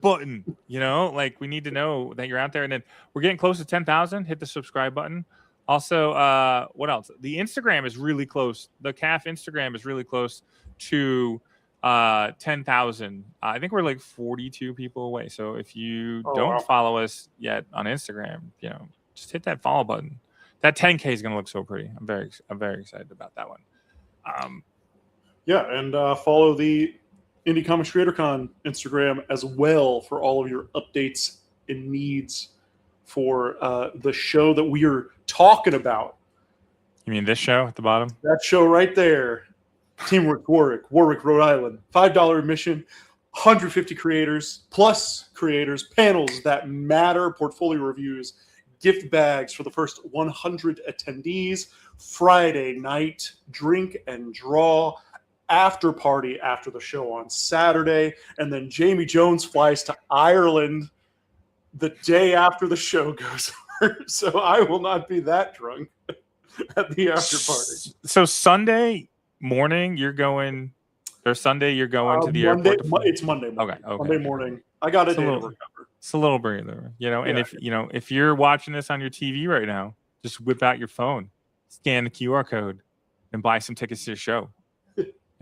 button. Like we need to know that you're out there. And then we're getting close to 10,000. Hit the subscribe button. Also, what else? The Instagram is really close. The CAF Instagram is really close to 10,000. I think we're like 42 people away. So if you don't follow us yet on Instagram, just hit that follow button. That 10K is going to look so pretty. I'm very excited about that one. And follow the Indie Comics Creator Con Instagram as well for all of your updates and needs for the show that we are talking about. You mean this show at the bottom? That show right there. Teamwork Warwick, Rhode Island. $5 admission, 150 creators, plus creators, panels that matter, portfolio reviews, gift bags for the first 100 attendees, Friday night, drink and draw, after party after the show on Saturday, and then Jamie Jones flies to Ireland the day after the show goes over. So I will not be that drunk at the after party. So Sunday morning, you're going, or Sunday, you're going to the airport? It's Monday morning. Okay. Monday morning. I got a day to recover. It's a little breather, and if you're watching this on your TV right now, just whip out your phone, scan the QR code, and buy some tickets to the show.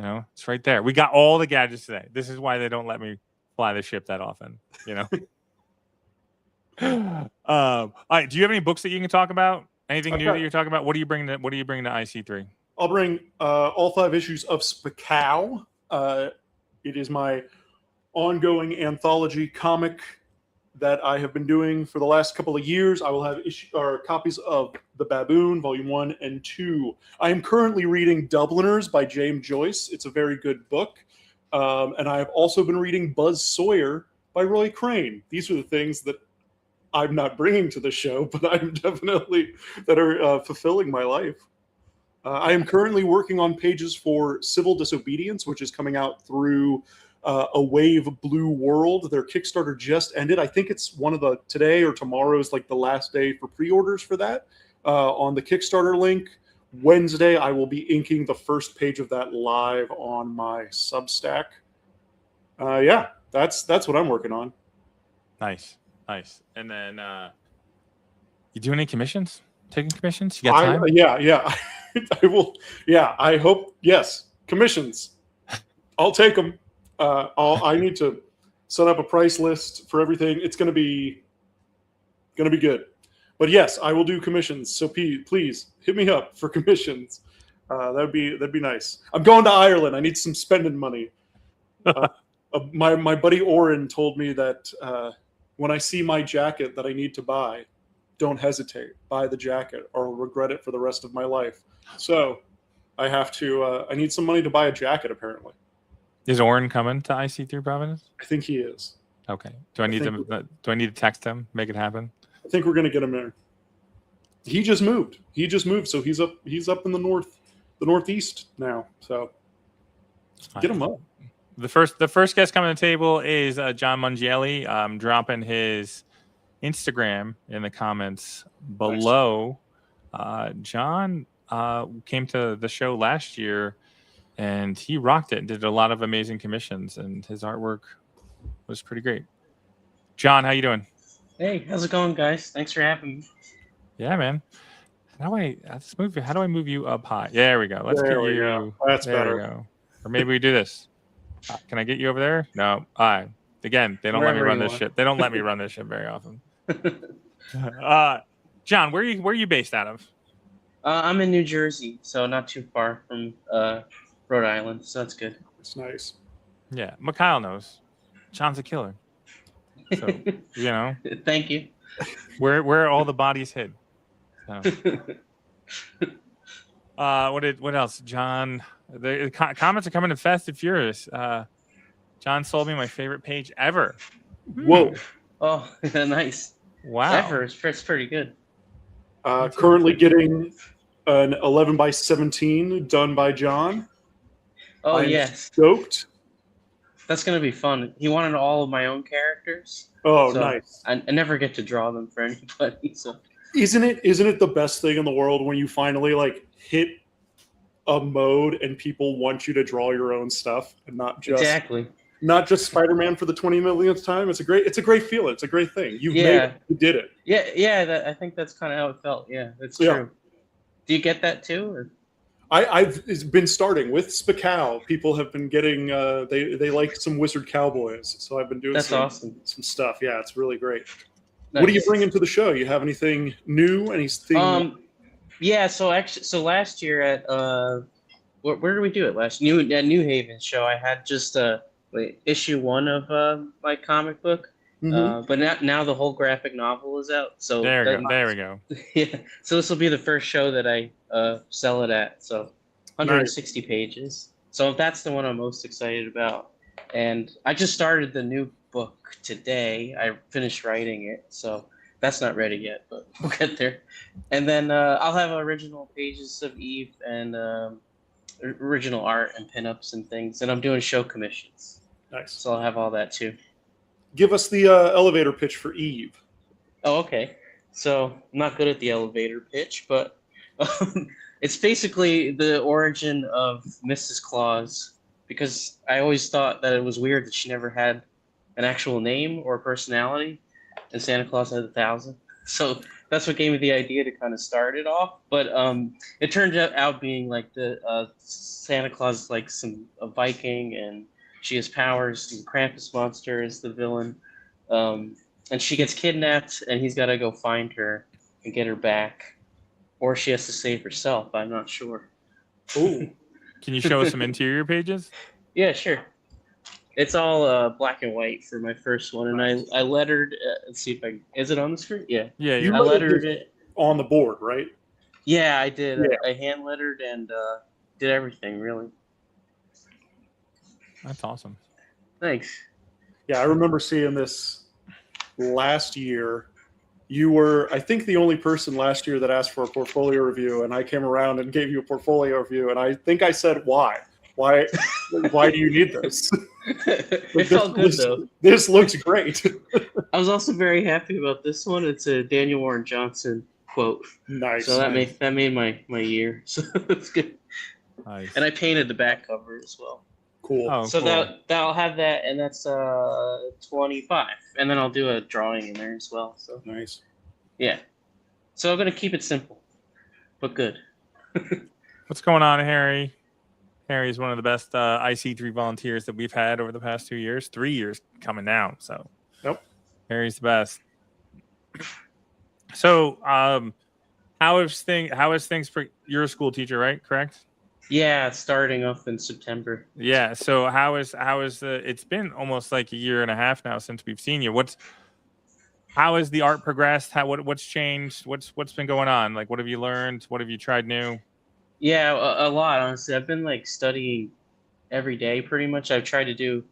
It's right there. We got all the gadgets today. This is why they don't let me fly the ship that often. All right. Do you have any books that you can talk about? Anything new that you're talking about? What do you bring to IC3? I'll bring all 5 issues of Spakow. It is my ongoing anthology comic that I have been doing for the last couple of years. I will have copies of The Baboon, Volume 1 and 2. I am currently reading Dubliners by James Joyce. It's a very good book. And I have also been reading Buzz Sawyer by Roy Crane. These are the things that I'm not bringing to the show, but I'm definitely that are fulfilling my life. I am currently working on pages for Civil Disobedience, which is coming out through A Wave Blue World. Their Kickstarter just ended. I think it's today or tomorrow is like the last day for pre-orders for that. On the Kickstarter link, Wednesday, I will be inking the first page of that live on my Substack. That's what I'm working on. Nice. And then, you do any commissions? Taking commissions? You got time? Yeah. I will. Yeah, I hope. Yes, commissions. I'll take them. I need to set up a price list for everything. It's going to be good. But yes, I will do commissions. So please hit me up for commissions. That'd be nice. I'm going to Ireland. I need some spending money. My buddy Oren told me that when I see my jacket that I need to buy, don't hesitate. Buy the jacket or I'll regret it for the rest of my life. So I have to. I need some money to buy a jacket. Apparently. Is Oren coming to IC3 Providence? I think he is. Okay. Do I need to text him? Make it happen? I think we're gonna get him there. He just moved. So he's up in the northeast now. So get him up. The first guest coming to the table is John Mangielli. I'm dropping his Instagram in the comments below. Nice. John came to the show last year, and he rocked it and did a lot of amazing commissions, and his artwork was pretty great. John, how you doing? Hey, how's it going, guys? Thanks for having me. Yeah, man. How do I move you up high? There we go. Let's get you. Go. That's better. We go. Or maybe we do this. Can I get you over there? No. All right. Again, they don't let me run this ship. They don't let me run this ship very often. John, where are you based out of? I'm in New Jersey, so not too far from Rhode Island, so that's good. It's nice. Yeah, Mikhail knows. John's a killer. So, Thank you. Where are all the bodies hid? So. What else? John, the comments are coming in fast and furious. John sold me my favorite page ever. Whoa. Oh, nice. Wow. Ever. It's pretty good. Currently getting an 11x17 done by John. Oh, I'm yes. Stoked. That's going to be fun. He wanted all of my own characters. Oh, so nice. I never get to draw them for anybody. So Isn't it the best thing in the world when you finally hit a mode and people want you to draw your own stuff and not just exactly. not just Spider-Man for the 20 millionth time. It's a great feeling. It's a great thing. You made it. You did it. Yeah. I think that's kind of how it felt. Yeah, that's Yeah. true. Do you get that too? Or? I've been starting with Spacow. People have been getting they like some Wizard Cowboys, so I've been doing some stuff. Yeah, it's really great. Nice. What do you bring into the show? You have anything new? Anything? Yeah. So last year at where did we do it last? At New Haven show. I had just issue 1 of my comic book. But now the whole graphic novel is out. So there we go. Yeah. So this will be the first show that I sell it at. So 160 pages. So that's the one I'm most excited about. And I just started the new book today. I finished writing it, so that's not ready yet, but we'll get there. And then I'll have original pages of Eve and original art and pinups and things. And I'm doing show commissions. Nice. So I'll have all that too. Give us the elevator pitch for Eve. Oh, okay. So I'm not good at the elevator pitch, but it's basically the origin of Mrs. Claus, because I always thought that it was weird that she never had an actual name or personality, and Santa Claus had 1,000. So that's what gave me the idea to kind of start it off. But it turned out being like the Santa Claus is like a Viking, and she has powers. The Krampus monster is the villain. And she gets kidnapped, and he's got to go find her and get her back. Or she has to save herself. I'm not sure. Ooh. Can you show us some interior pages? Yeah, sure. It's all black and white for my first one. And I lettered... let's see if I... Is it on the screen? Yeah. Yeah, I lettered it. On the board, right? Yeah, I did. Yeah. I hand lettered and did everything, really. That's awesome. Thanks. Yeah, I remember seeing this last year. You were, I think, the only person last year that asked for a portfolio review, and I came around and gave you a portfolio review, and I think I said, why do you need this? It felt good, though. This looks great. I was also very happy about this one. It's a Daniel Warren Johnson quote. Nice. So that made my year. So it's good. Nice. And I painted the back cover as well. Cool. Oh, so cool. that'll have that, and that's 25, and then I'll do a drawing in there as well. So nice. Yeah. So I'm gonna keep it simple, but good. What's going on, Harry? Harry is one of the best IC3 volunteers that we've had over the past 2 years. 3 years coming now. So nope. Harry's the best. So how is things for you're a school teacher, right? Correct? Yeah, starting off in September. Yeah. So how is it's been almost like a year and a half now since we've seen you. How has the art progressed? What's changed? What's been going on? Like, what have you learned? What have you tried new? Yeah, a lot, honestly. I've been like studying every day pretty much. I've tried to do,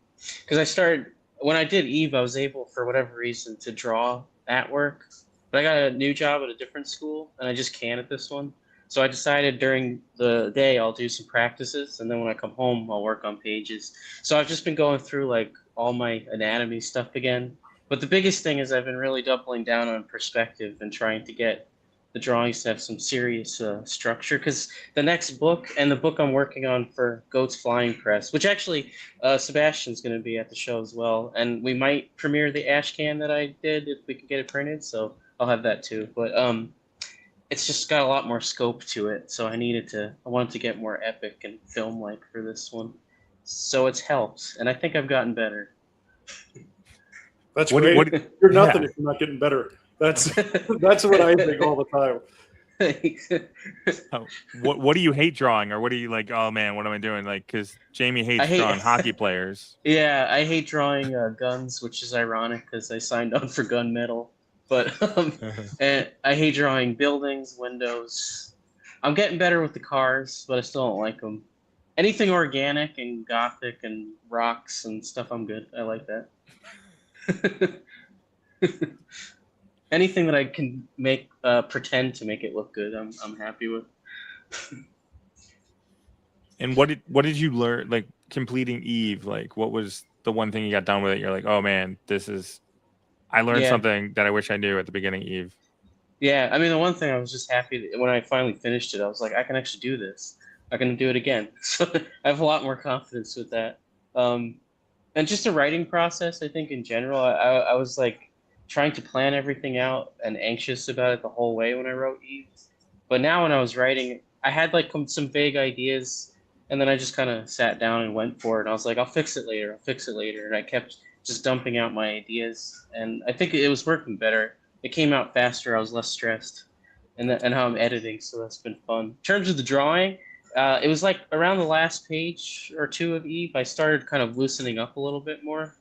because I started, when I did Eve, I was able, for whatever reason, to draw at work. But I got a new job at a different school, and I just can't at this one. So I decided during the day I'll do some practices, and then when I come home, I'll work on pages. So I've just been going through like all my anatomy stuff again. But the biggest thing is I've been really doubling down on perspective and trying to get the drawings to have some serious structure. Because the next book and the book I'm working on for Goat's Flying Press, which actually Sebastian's going to be at the show as well. And we might premiere the ash can that I did if we can get it printed. So I'll have that too. But it's just got a lot more scope to it. So I wanted to get more epic and film-like for this one. So it's helped. And I think I've gotten better. That's great. You're nothing if you're not getting better. That's what I think all the time. What do you hate drawing, or what do you like? Oh man, what am I doing? Like, because Jamie hates drawing hockey players. Yeah, I hate drawing guns, which is ironic because I signed on for gunmetal. But and I hate drawing buildings, windows. I'm getting better with the cars, but I still don't like them. Anything organic and gothic and rocks and stuff, I'm good. I like that. Anything that I can make pretend to make it look good, I'm happy with. And what did you learn, like completing Eve? Like, what was the one thing you got done with it? You're like, oh man, I learned something that I wish I knew at the beginning of Eve. Yeah, I mean, the one thing I was just happy that when I finally finished it, I was like, I can actually do this. I can do it again. So I have a lot more confidence with that. And And just the writing process, I think in general, I was like trying to plan everything out and anxious about it the whole way when I wrote Eve. But now when I was writing, I had like some vague ideas, and then I just kind of sat down and went for it. And I was like, I'll fix it later. I'll fix it later. And I kept just dumping out my ideas, and I think it was working better. It came out faster. I was less stressed, and how I'm editing, so that's been fun. In terms of the drawing, it was like around the last page or two of Eve, I started kind of loosening up a little bit more.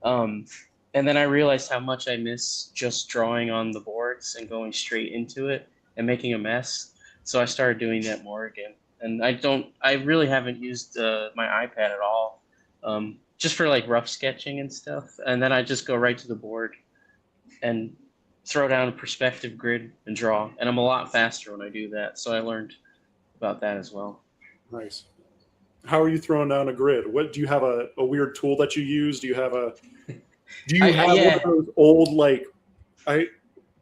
Um, and then I realized how much I miss just drawing on the boards and going straight into it and making a mess. So I started doing that more again. And I really haven't used my iPad at all, just for like rough sketching and stuff. And then I just go right to the board and throw down a perspective grid and draw. And I'm a lot faster when I do that. So I learned about that as well. Nice. How are you throwing down a grid? What do you have a weird tool that you use? Do you have one of those old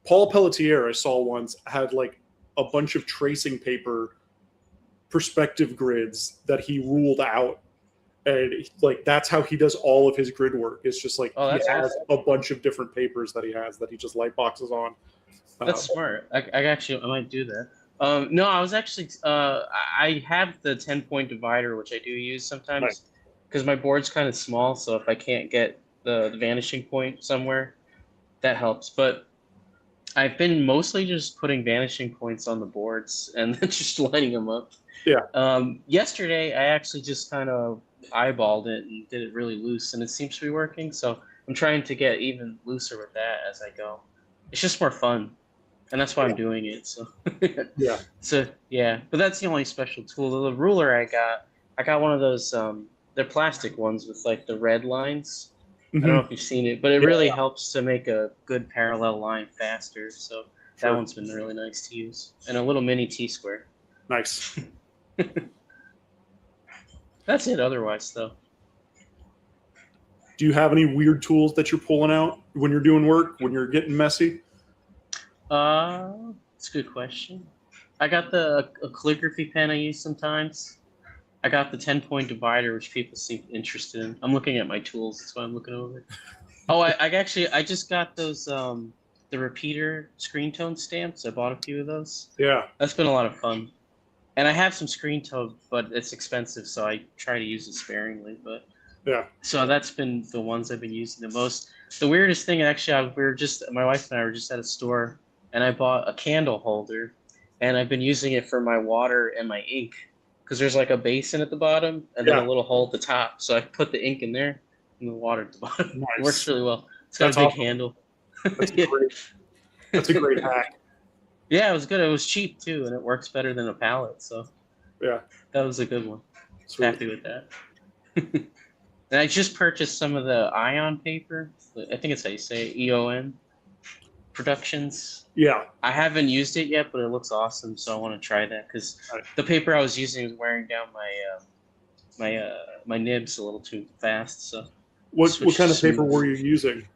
Paul Pelletier I saw once had like a bunch of tracing paper perspective grids that he ruled out, and like that's how he does all of his grid work. It's just like he has a bunch of different papers that he just light boxes on. That's smart. I might do that. No, I was actually I have the 10-point divider, which I do use sometimes because my board's kind of small. So if I can't get the vanishing point somewhere, that helps. But I've been mostly just putting vanishing points on the boards and then just lining them up. Yeah. Yesterday, I actually just kind of eyeballed it and did it really loose, and it seems to be working. So I'm trying to get even looser with that as I go. It's just more fun. And that's why I'm doing it. So yeah. So yeah, but that's the only special tool. The ruler I got one of those. They're plastic ones with like the red lines. I don't know if you've seen it, but it really helps to make a good parallel line faster. So that one's been really nice to use, and a little mini T-square. Nice. That's it. Otherwise, though. Do you have any weird tools that you're pulling out when you're doing work, when you're getting messy? It's a good question. I got a calligraphy pen I use sometimes. I got the 10-point divider, which people seem interested in. I'm looking at my tools, that's why I'm looking over. Oh, I just got those the repeater screen tone stamps. I bought a few of those. Yeah. That's been a lot of fun. And I have some screen tone, but it's expensive, so I try to use it sparingly. But yeah. So that's been the ones I've been using the most. The weirdest thing, actually, my wife and I were just at a store, and I bought a candle holder, and I've been using it for my water and my ink, because there's like a basin at the bottom and then a little hole at the top. So I put the ink in there and the water at the bottom. Nice. It works really well. It's got a big handle. That's a great hack. Yeah, it was good. It was cheap too, and it works better than a palette. So yeah, that was a good one. Sweet. Happy with that. And I just purchased some of the Ion paper. I think it's how you say it, EON Productions. Yeah. I haven't used it yet, but it looks awesome, so I want to try that because the paper I was using was wearing down my nibs a little too fast. So what kind of paper were you using?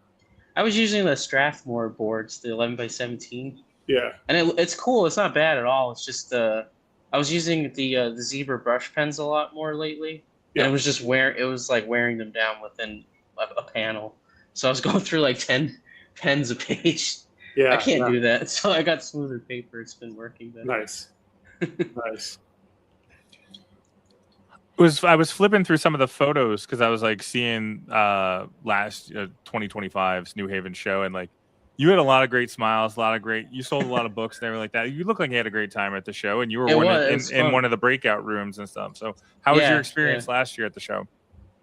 I was using the Strathmore boards, the 11x17. Yeah. And it's cool. It's not bad at all. It's just I was using the zebra brush pens a lot more lately. Yeah. And it was just wearing them down within a panel. So I was going through like 10 pens a page. Yeah. I can't do that. So I got smoother paper. It's been working better. Nice. Nice. I was flipping through some of the photos because I was like seeing last 2025's New Haven show, and like you had a lot of great smiles, you sold a lot of books and everything like that. You looked like you had a great time at the show, and you were in one of the breakout rooms and stuff. So how was your experience last year at the show?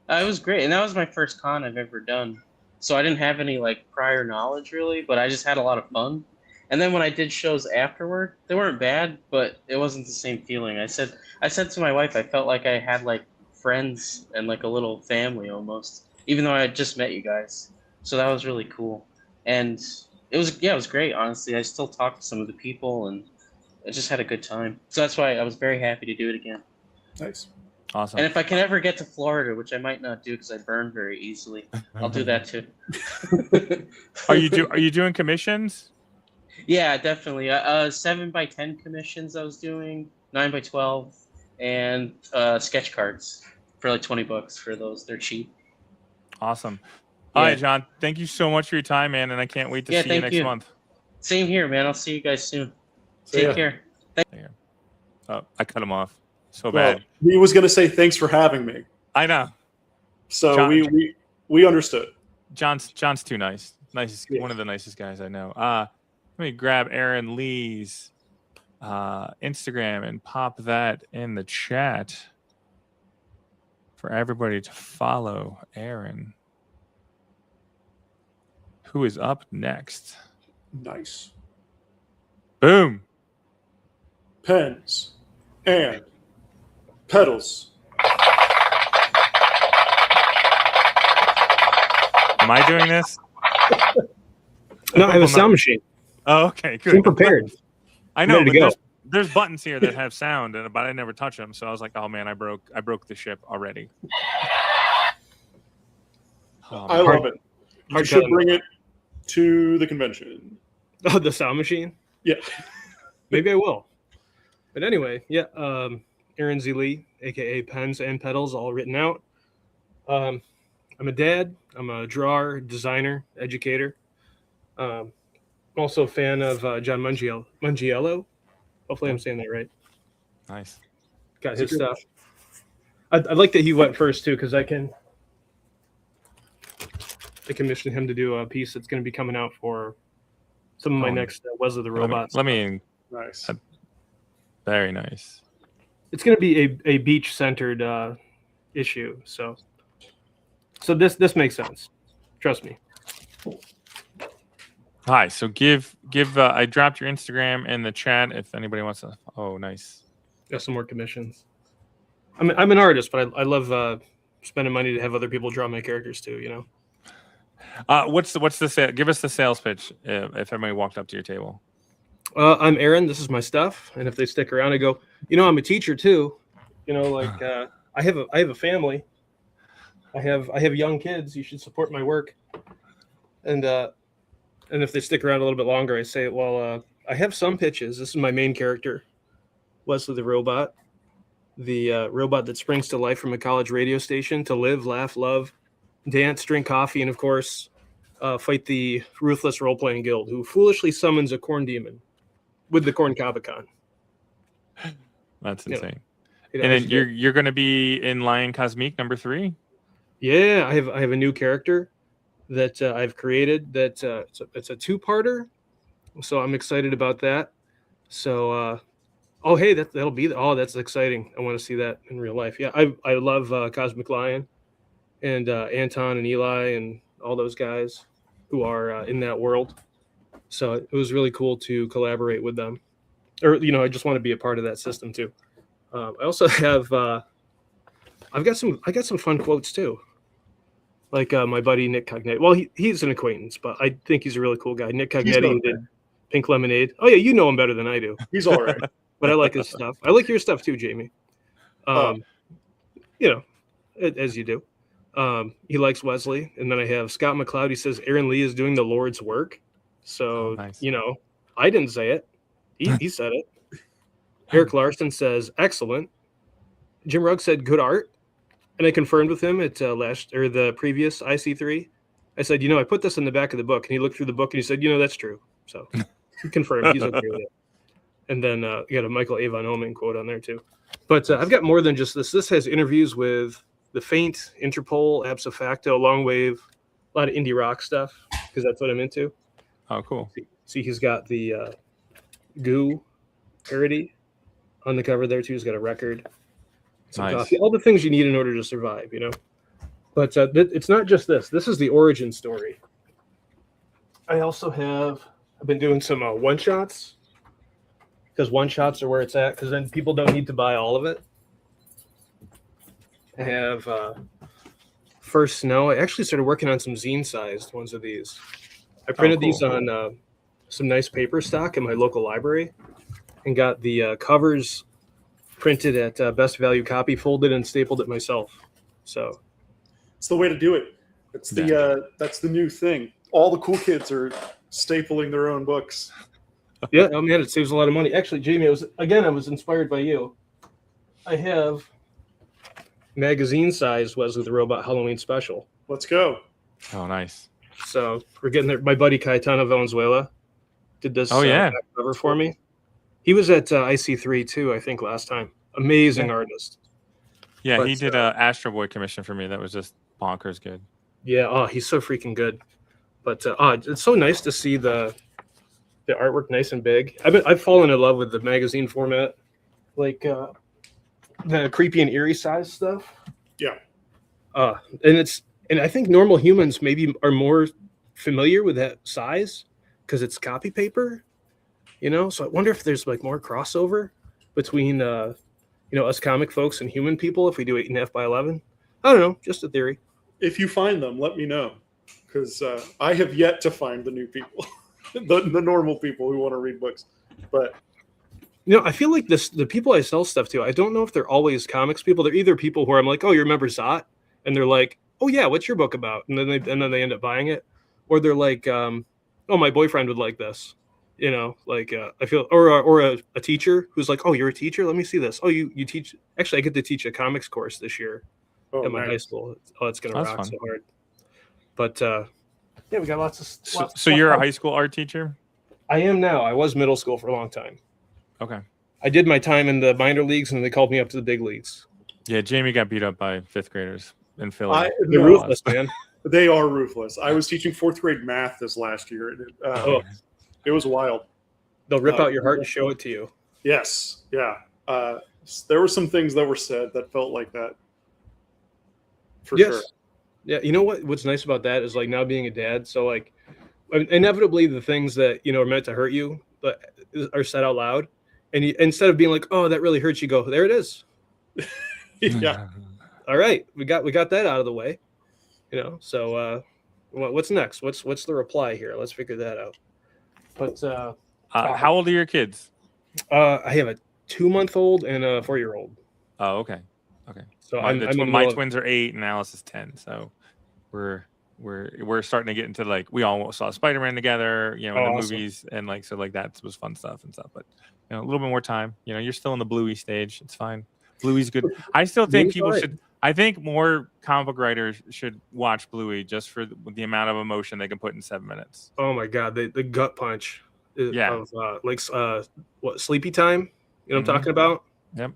It was great, and that was my first con I've ever done. So I didn't have any like prior knowledge really, but I just had a lot of fun. And then when I did shows afterward, they weren't bad, but it wasn't the same feeling. I said to my wife, I felt like I had like friends and like a little family almost, even though I had just met you guys. So that was really cool. And it was great, honestly. I still talk to some of the people, and I just had a good time. So that's why I was very happy to do it again. Nice. Awesome. And if I can ever get to Florida, which I might not do because I burn very easily, I'll do that too. Are you doing commissions? Yeah, definitely. 7x10 commissions I was doing, 9x12, and sketch cards for like $20 for those. They're cheap. Awesome. All Yeah. right, John. Thank you so much for your time, man, and I can't wait to see you thank next you. month. Same here, man. I'll see you guys soon. See ya. Take care. There. Oh, I cut him off. So Well, bad. he was going to say thanks for having me. I know. So John- we understood. John's too nice. Nicest, Yeah. one of the nicest guys I know. Let me grab Aaron Lee's Instagram and pop that in the chat for everybody to follow Aaron, who is up next. Nice. Boom. Pens and pedals. Am I doing this? No, I have a sound machine. Oh, okay, good. I'm prepared. I know, ready but to go. there's buttons here that have sound, but I never touch them. So I was like, oh man, I broke the ship already. Oh, I man. love it. You hard should time. bring it to the convention. Oh, the sound machine? Yeah. Maybe I will. But anyway, yeah, Aaron Z. Lee, aka Pens and Pedals, all written out. I'm a dad. I'm a drawer, designer, educator. I'm also a fan of John Mangiello. Hopefully, I'm saying that right. Nice. Got his stuff. I like that he went first too, because I commissioned him to do a piece that's going to be coming out for some of my next Wesley the Robot. Let me. Nice. Very nice. It's going to be a beach centered issue, so this makes sense. Trust me. Hi. So give. I dropped your Instagram in the chat if anybody wants to. Oh, nice. Got some more commissions. I'm an artist, but I love spending money to have other people draw my characters too. You know. What's the sale? Give us the sales pitch if everybody walked up to your table. I'm Aaron. This is my stuff, and if they stick around, I go. You know, I'm a teacher too. You know, like I have a family. I have young kids. You should support my work. And if they stick around a little bit longer, I say, well, I have some pitches. This is my main character, Wesley the Robot, the robot that springs to life from a college radio station to live, laugh, love, dance, drink coffee, and of course, fight the ruthless role-playing guild who foolishly summons a corn demon with the corn Kabakon. That's insane. You know, And then you're going to be in Lion Cosmique #3. Yeah, I have a new character that I've created. That it's a two-parter, so I'm excited about that. So, oh hey, that'll be that's exciting. I want to see that in real life. Yeah, I love Cosmic Lion and Anton and Eli and all those guys who are in that world. So it was really cool to collaborate with them, or I just want to be a part of that system too. I also have I got some fun quotes too. Like my buddy Nick Cognetti. Well, he's an acquaintance, but I think he's a really cool guy. Nick Cognetti who did Pink Lemonade. Oh yeah, you know him better than I do. He's all right. But I like his stuff. I like your stuff too, Jamie. As you do. He likes Wesley. And then I have Scott McLeod. He says Aaron Lee is doing the Lord's work. So, nice. I didn't say it. He said it. Eric Larson says, excellent. Jim Rugg said, good art. And I confirmed with him at the previous IC3. I said, I put this in the back of the book. And he looked through the book and he said, that's true. So he confirmed he's okay with it. And then you got a Michael Avon Omen quote on there too. But I've got more than just this. This has interviews with The Faint, Interpol, Abso Facto, Long Wave, a lot of indie rock stuff because that's what I'm into. Oh, cool. See, he's got the Goo parody on the cover there too. He's got a record, some Nice. coffee, all the things you need in order to survive, But it's not just this. This is the origin story. I've been doing some one-shots because one-shots are where it's at because then people don't need to buy all of it. I have First Snow. I actually started working on some zine-sized ones of these. I printed these on some nice paper stock in my local library and got the covers printed at Best Value Copy, folded and stapled it myself. So It's the way to do it. It's that's the new thing. All the cool kids are stapling their own books. yeah, oh man, it saves a lot of money. Actually, Jamie, I was inspired by you. I have magazine-sized Wesley the Robot Halloween special. Let's go. Oh, nice. So we're getting there. My buddy Caetano Valenzuela did this Oh, yeah. back cover for me. He was at IC3 too, I think, last time. Amazing artist. Yeah, But, he did a Astro Boy commission for me. That was just bonkers good. Yeah, oh, he's so freaking good. But it's so nice to see the artwork nice and big. I've fallen in love with the magazine format, like the creepy and eerie size stuff. Yeah. And I think normal humans maybe are more familiar with that size because it's copy paper, you know. So I wonder if there's like more crossover between us comic folks and human people if we do 8.5 by 11. I don't know, just a theory. If you find them, let me know, because I have yet to find the new people, the normal people who want to read books. But I feel like the people I sell stuff to, I don't know if they're always comics people. They're either people who I'm like, oh, you remember Zot? And they're like, oh yeah, what's your book about? And then they end up buying it. Or they're like, oh, my boyfriend would like this. I feel, or a teacher who's like, oh, you're a teacher? Let me see this. Oh, you teach. Actually, I get to teach a comics course this year at my high school. Oh, it's going to rock so hard. But yeah, we got lots of. So you're a high school art teacher? I am now. I was middle school for a long time. Okay. I did my time in the minor leagues, and they called me up to the big leagues. Yeah, Jamie got beat up by 5th graders in Philly. They're ruthless, man. They are ruthless. I was teaching 4th grade math this last year. It was wild. They'll rip out your heart and show it to you. Yes. Yeah. There were some things that were said that felt like that. For sure. Yeah. You know what's nice about that is like now being a dad. So like inevitably the things that, are meant to hurt you but are said out loud. And instead of being like, oh, that really hurts, you go, there it is. Yeah. All right. We got that out of the way, So what's next? What's the reply here? Let's figure that out. But how old are your kids? I have a 2-month-old and a 4-year-old. Oh, okay. So my twins are 8 and Alice is 10. So we're starting to get into like we all saw Spider-Man together, in the movies and like so like that was fun stuff and stuff. But a little bit more time. You're still in the Bluey stage. It's fine. Bluey's good. I still think people should. I think more comic book writers should watch Bluey just for the amount of emotion they can put in 7 minutes. Oh my god, the gut punch. Yeah. Of what Sleepy Time? You know what I'm talking about? Yep.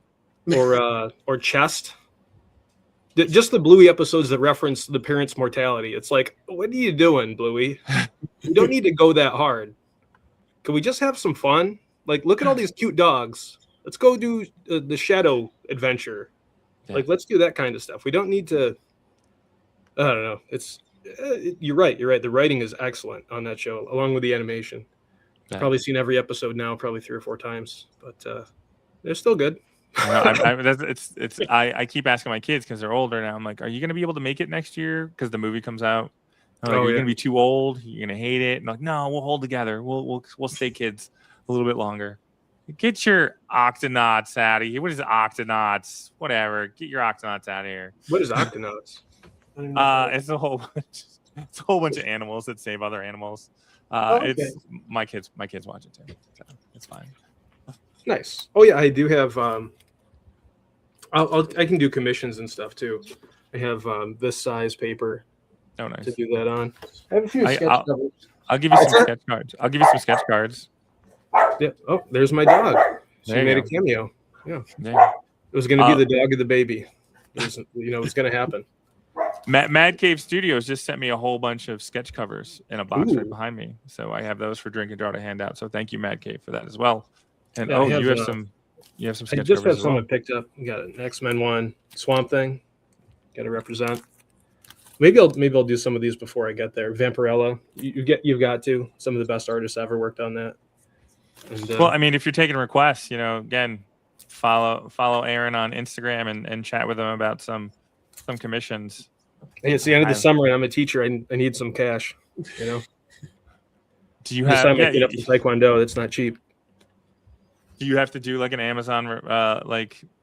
Or Chest. Just the Bluey episodes that reference the parents' mortality. It's like, what are you doing, Bluey? You don't need to go that hard. Can we just have some fun? Like, look at all these cute dogs. Let's go do the Shadow adventure. Yeah. Like, let's do that kind of stuff. We don't need to. I don't know. It's you're right. The writing is excellent on that show, along with the animation. Yeah. Probably seen every episode now, probably 3 or 4 times, but they're still good. I keep asking my kids because they're older now. I'm like, are you going to be able to make it next year? Because the movie comes out. I'm like, you're going to be too old. You're going to hate it. And I'm like, no, we'll hold together. We'll stay kids a little bit longer. Get your Octonauts out of here. What is Octonauts? Whatever. Get your Octonauts out of here. What is Octonauts? It's a whole bunch of animals that save other animals. Okay. It's my kids watch it too. So it's fine. Nice. Oh yeah, I do have. I can do commissions and stuff too. I have this size paper. Oh, nice. To do that on. I have a few sketch covers. I'll give you some sketch cards. Yeah. Oh, there's my dog. She made a cameo. Yeah. It was going to be the dog of the baby. It was going to happen. Mad Cave Studios just sent me a whole bunch of sketch covers in a box right behind me. So I have those for Drink and Draw to hand out. So thank you, Mad Cave, for that as well. And you have some sketch covers. I just have some I picked up. You got an X-Men one, Swamp Thing. Got to represent. Maybe I'll do some of these before I get there. Vampirella, you've got to. Some of the best artists ever worked on that. And, well, I mean, if you're taking requests, again, follow Aaron on Instagram and chat with him about some commissions. Hey, it's the end of the summer, and I'm a teacher. I need some cash. Do you have? I get up to Taekwondo. That's not cheap. Do you have to do like an Amazon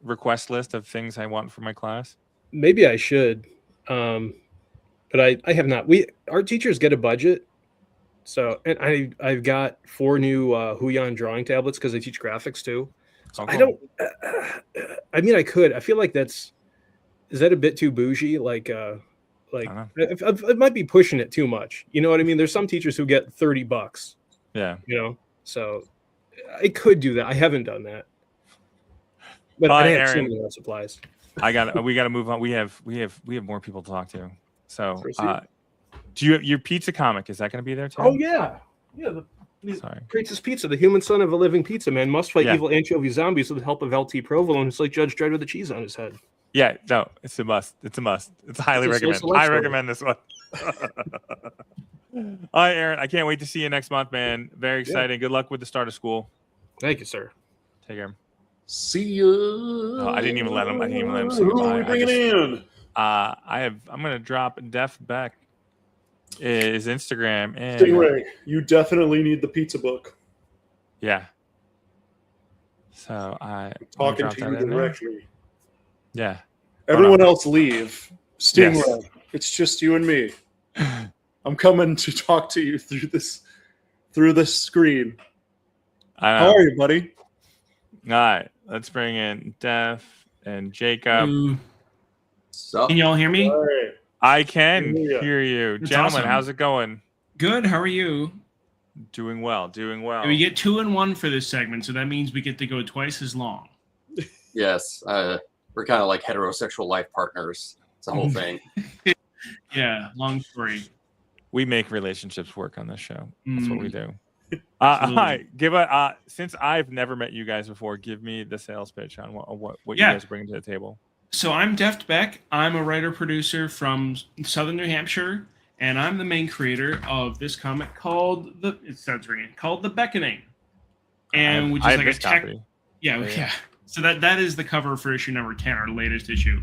request list of things I want for my class? Maybe I should, but I have not. Our teachers get a budget, so and I've got 4 new Huion drawing tablets because I teach graphics too. So cool. I don't. I mean, I could. I feel like is that a bit too bougie? Like Like, I it might be pushing it too much. You know what I mean? There's some teachers who get $30, Yeah. you know? So I could do that. I haven't done that. But All I right, have so Aaron. many supplies. We got to move on. We have more people to talk to. So, Proceed. do you your pizza comic? Is that going to be there too? Oh, yeah. Yeah. Sorry. Creates his pizza, the human son of a living pizza man must fight Yeah. evil anchovy zombies with the help of LT Provolone. It's like Judge Dredd with the cheese on his head. Yeah, no, it's a must. It's a must. It's highly It's a recommend. social love I story. recommend this one. All right, Aaron. I can't wait to see you next month, man. Very exciting. Good luck with the start of school. Thank you, sir. Take care. See ya. No, I didn't even let him say Who goodbye. are we bringing in? I'm gonna drop Def Beck his Instagram and Stingray, you definitely need the pizza book. yeah. So I'm Talking drop to that you in there. directly. Yeah. Everyone else leave. Stingray, Yes. it's just you and me. I'm coming to talk to you through this screen. How are you, buddy? All right, let's bring in Def and Jacob. So Can y'all hear me? All right. I can Yeah. hear you, That's gentlemen. awesome. How's it going? Good. How are you? Doing well. Doing well. We get 2 and 1 for this segment, so that means we get to go twice as long. yes, we're kind of like heterosexual life partners. It's a whole thing. Yeah, long story. We make relationships work on this show. That's what we do. Absolutely. Hi, since I've never met you guys before, give me the sales pitch on what you Yeah. guys bring to the table. So I'm Deft Beck. I'm a writer-producer from Southern New Hampshire, and I'm the main creator of this comic called The Beckoning, and which I is have like a this tech. copy. Yeah. Yeah. So that is the cover for issue number 10, our latest issue.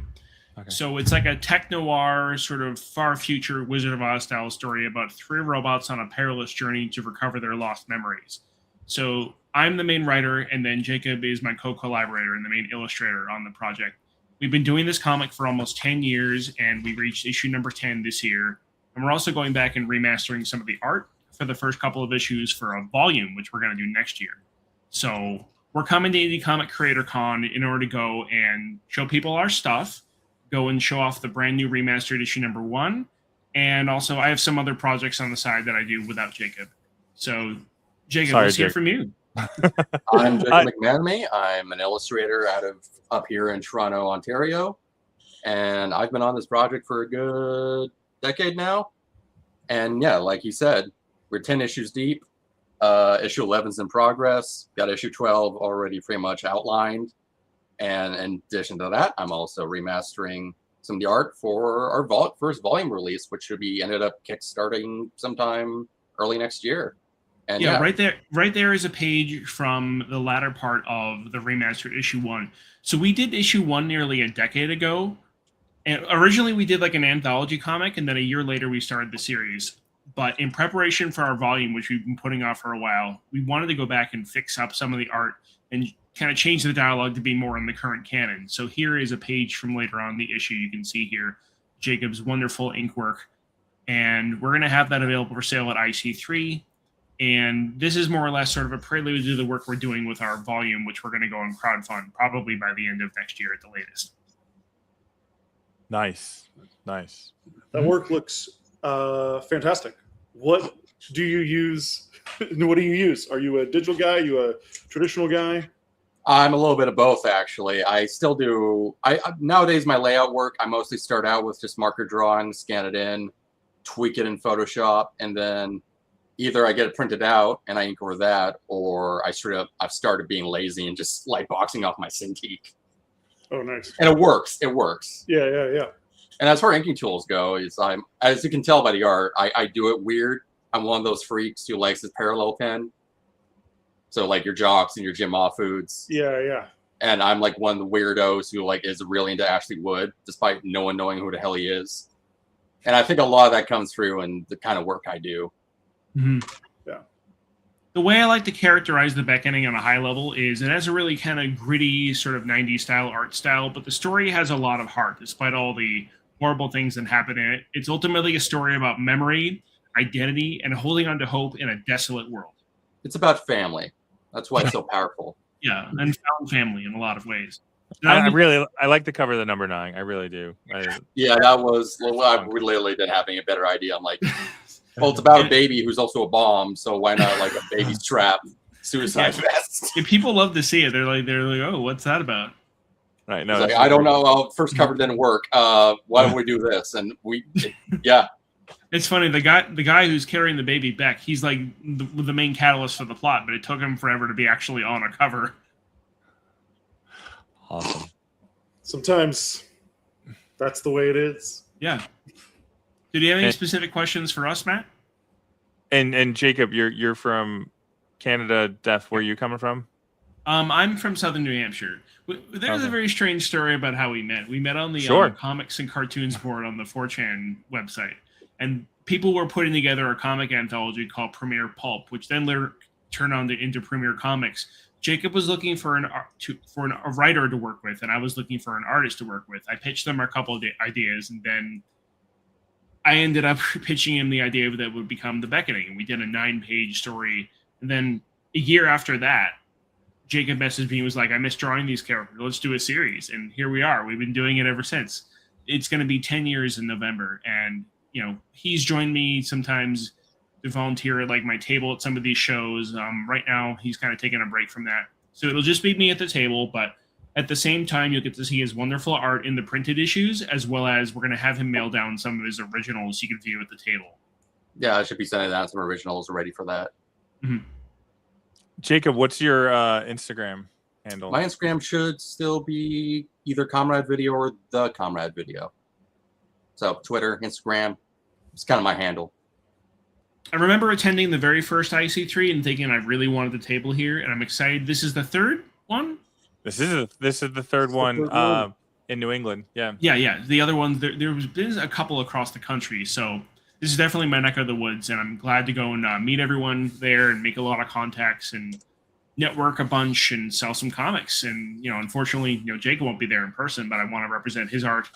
Okay. So it's like a tech noir, sort of far future Wizard of Oz style story about 3 robots on a perilous journey to recover their lost memories. So I'm the main writer, and then Jacob is my co-collaborator and the main illustrator on the project. We've been doing this comic for almost 10 years, and we reached issue number 10 this year. And we're also going back and remastering some of the art for the first couple of issues for a volume, which we're going to do next year. So we're coming to Indie Comic Creator Con in order to go and show people our stuff, go and show off the brand new remastered issue number 1. And also, I have some other projects on the side that I do without Jacob. So, Jacob, Sorry, let's hear Jake. from you. I'm Jacob McManamy. I'm an illustrator out of up here in Toronto, Ontario, and I've been on this project for a good decade now. And yeah, like you said, we're 10 issues deep. Issue 11's in progress. Got issue 12 already pretty much outlined. And in addition to that, I'm also remastering some of the art for our first volume release, which should be ended up kickstarting sometime early next year. And Yeah, right there is a page from the latter part of the remastered issue 1. So we did issue 1 nearly a decade ago. And originally we did like an anthology comic, and then a year later we started the series. But in preparation for our volume, which we've been putting off for a while, we wanted to go back and fix up some of the art and kind of change the dialogue to be more in the current canon. So here is a page from later on the issue. You can see here Jacob's wonderful ink work. And we're going to have that available for sale at IC3. And this is more or less sort of a prelude to the work we're doing with our volume, which we're going to go and crowdfund probably by the end of next year at the latest. Nice. That work looks fantastic. What do you use? What do you use? Are you a digital guy? Are you a traditional guy? I'm a little bit of both, actually. I still do. Nowadays, my layout work, I mostly start out with just marker drawing, scan it in, tweak it in Photoshop, and then either I get it printed out and I ink over that, or I've started being lazy and just light boxing off my Cintiq. Oh, nice. And it works. It works. Yeah. And as far as inking tools go, as you can tell by the art, I do it weird. I'm one of those freaks who likes his parallel pen. So like your jocks and your Jim Mahfoods. Yeah. And I'm like one of the weirdos who like is really into Ashley Wood, despite no one knowing who the hell he is. And I think a lot of that comes through in the kind of work I do. Mm-hmm. Yeah. The way I like to characterize The Beckoning on a high level is it has a really kind of gritty sort of 90s style art style, but the story has a lot of heart despite all the horrible things that happen in it. It's ultimately a story about memory, identity, and holding on to hope in a desolate world. It's about family. That's why it's so powerful. Yeah, and found family in a lot of ways. I like the cover of the number 9. I really do. Yeah, that was. Well, I literally didn't have any better idea. I'm like, well, it's about a baby who's also a bomb, so why not like a baby strap suicide vest? Yeah, people love to see it. They're like, oh, what's that about? Right. No, Like, I don't know. First cover didn't work. Why don't we do this? And yeah. It's funny. The guy who's carrying the baby Beck, he's like the main catalyst for the plot, but it took him forever to be actually on a cover. Awesome. Sometimes that's the way it is. Yeah. Did you have any specific questions for us, Matt? And Jacob, you're from Canada. Def, where are you coming from? I'm from Southern New Hampshire. There's a very strange story about how we met. We met on the comics and cartoons board on the 4chan website, and people were putting together a comic anthology called Premiere Pulp, which then later turned on into Premiere Comics. Jacob was looking for a writer to work with, and I was looking for an artist to work with. I pitched them a couple of ideas, and then I ended up pitching him the idea that would become The Beckoning, and we did a 9-page story. And then a year after that, Jacob messaged me and was like, I miss drawing these characters. Let's do a series. And here we are. We've been doing it ever since. It's going to be 10 years in November. And, he's joined me sometimes to volunteer at like my table at some of these shows. Right now, he's kind of taking a break from that. So it'll just be me at the table. But at the same time, you'll get to see his wonderful art in the printed issues, as well as we're going to have him mail down some of his originals you can view at the table. Yeah, I should be sending out some originals ready for that. Mm-hmm. Jacob, what's your Instagram handle? My Instagram should still be either Comrade Video or The Comrade Video. So Twitter, Instagram, it's kind of my handle. I remember attending the very first IC3 and thinking I really wanted the table here, and I'm excited. This is the third one? This is the third one in New England. Yeah. Yeah. The other one, there's been a couple across the country, so this is definitely my neck of the woods, and I'm glad to go and meet everyone there and make a lot of contacts and network a bunch and sell some comics. And, unfortunately, Jacob won't be there in person, but I want to represent his art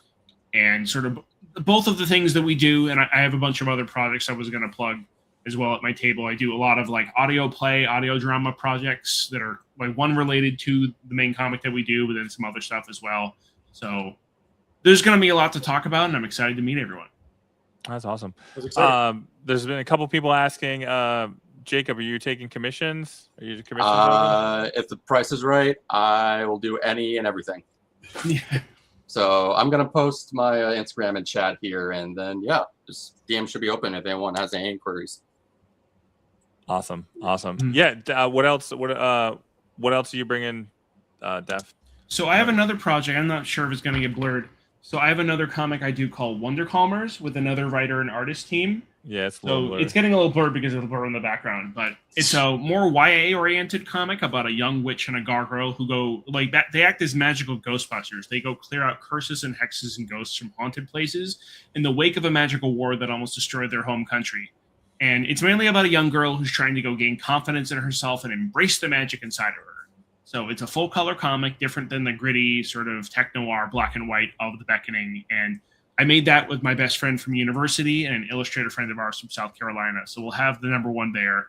and sort of both of the things that we do. And I have a bunch of other projects I was going to plug as well at my table. I do a lot of like audio play, audio drama projects that are like one related to the main comic that we do, but then some other stuff as well. So there's going to be a lot to talk about, and I'm excited to meet everyone. That's awesome. That's There's been a couple people asking, Jacob, are you taking commissions? Are you commissions? If the price is right, I will do any and everything. Yeah. So I'm going to post my Instagram and chat here, and then, just DM should be open if anyone has any inquiries. Awesome. Yeah. What else? What else are you bringing, Def? So I have another project. I'm not sure if it's going to get blurred. So I have another comic I do called Wonder Calmers with another writer and artist team. Yeah, it's getting a little blurred because of the blur in the background, but it's a more YA-oriented comic about a young witch and a gargoyle who go like that. They act as magical ghostbusters. They go clear out curses and hexes and ghosts from haunted places in the wake of a magical war that almost destroyed their home country. And it's mainly about a young girl who's trying to go gain confidence in herself and embrace the magic inside of her. So it's a full-color comic, different than the gritty sort of tech-noir black and white of The Beckoning. And I made that with my best friend from university and an illustrator friend of ours from South Carolina. So we'll have the number 1 there.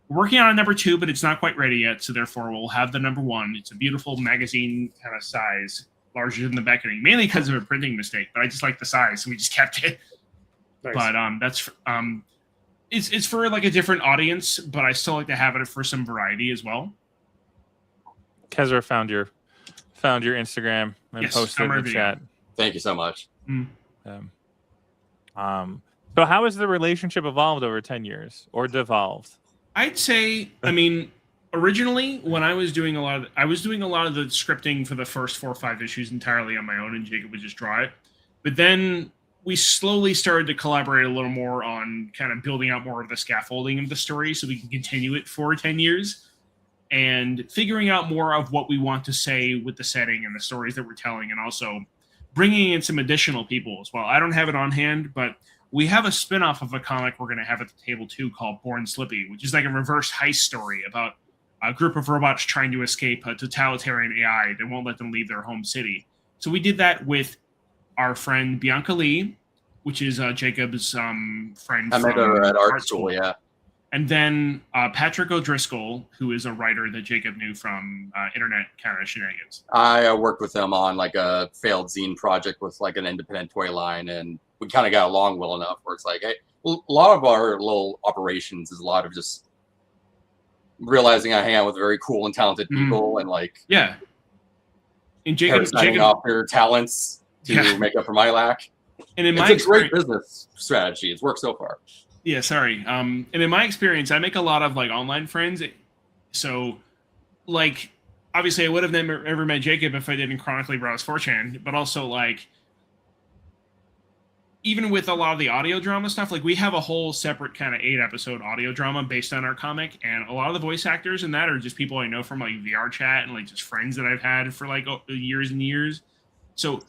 We're working on a number 2, but it's not quite ready yet. So therefore, we'll have the number 1. It's a beautiful magazine kind of size, larger than The Beckoning, mainly because of a printing mistake. But I just like the size, so we just kept it. Nice. But that's it's for like a different audience, but I still like to have it for some variety as well. Kezra found your Instagram and posted in the chat. Thank you so much. So how has the relationship evolved over 10 years or devolved? I'd say, originally when I was doing a lot of the scripting for the first 4 or 5 issues entirely on my own, and Jacob would just draw it. But then we slowly started to collaborate a little more on kind of building out more of the scaffolding of the story so we can continue it for 10 years. And figuring out more of what we want to say with the setting and the stories that we're telling, and also bringing in some additional people as well. I don't have it on hand, but we have a spin-off of a comic we're going to have at the table too called Born Slippy, which is like a reverse heist story about a group of robots trying to escape a totalitarian AI that won't let them leave their home city. So we did that with our friend Bianca Lee, which is Jacob's friend. I met her at art school, yeah. And then Patrick O'Driscoll, who is a writer that Jacob knew from Internet kind of Shenanigans. I worked with them on like a failed zine project with like an independent toy line, and we kind of got along well enough where it's like, hey, a lot of our little operations is a lot of just realizing I hang out with very cool and talented people, and like yeah, and Jacob off their talents to make up for my lack. And in it's a great business strategy. It's worked so far. Yeah, sorry. And in my experience, I make a lot of like online friends. So, like, obviously, I would have never ever met Jacob if I didn't chronically browse 4chan. But also, like, even with a lot of the audio drama stuff, like we have a whole separate kind of 8-episode audio drama based on our comic, and a lot of the voice actors in that are just people I know from like VR chat and like just friends that I've had for like years and years. So,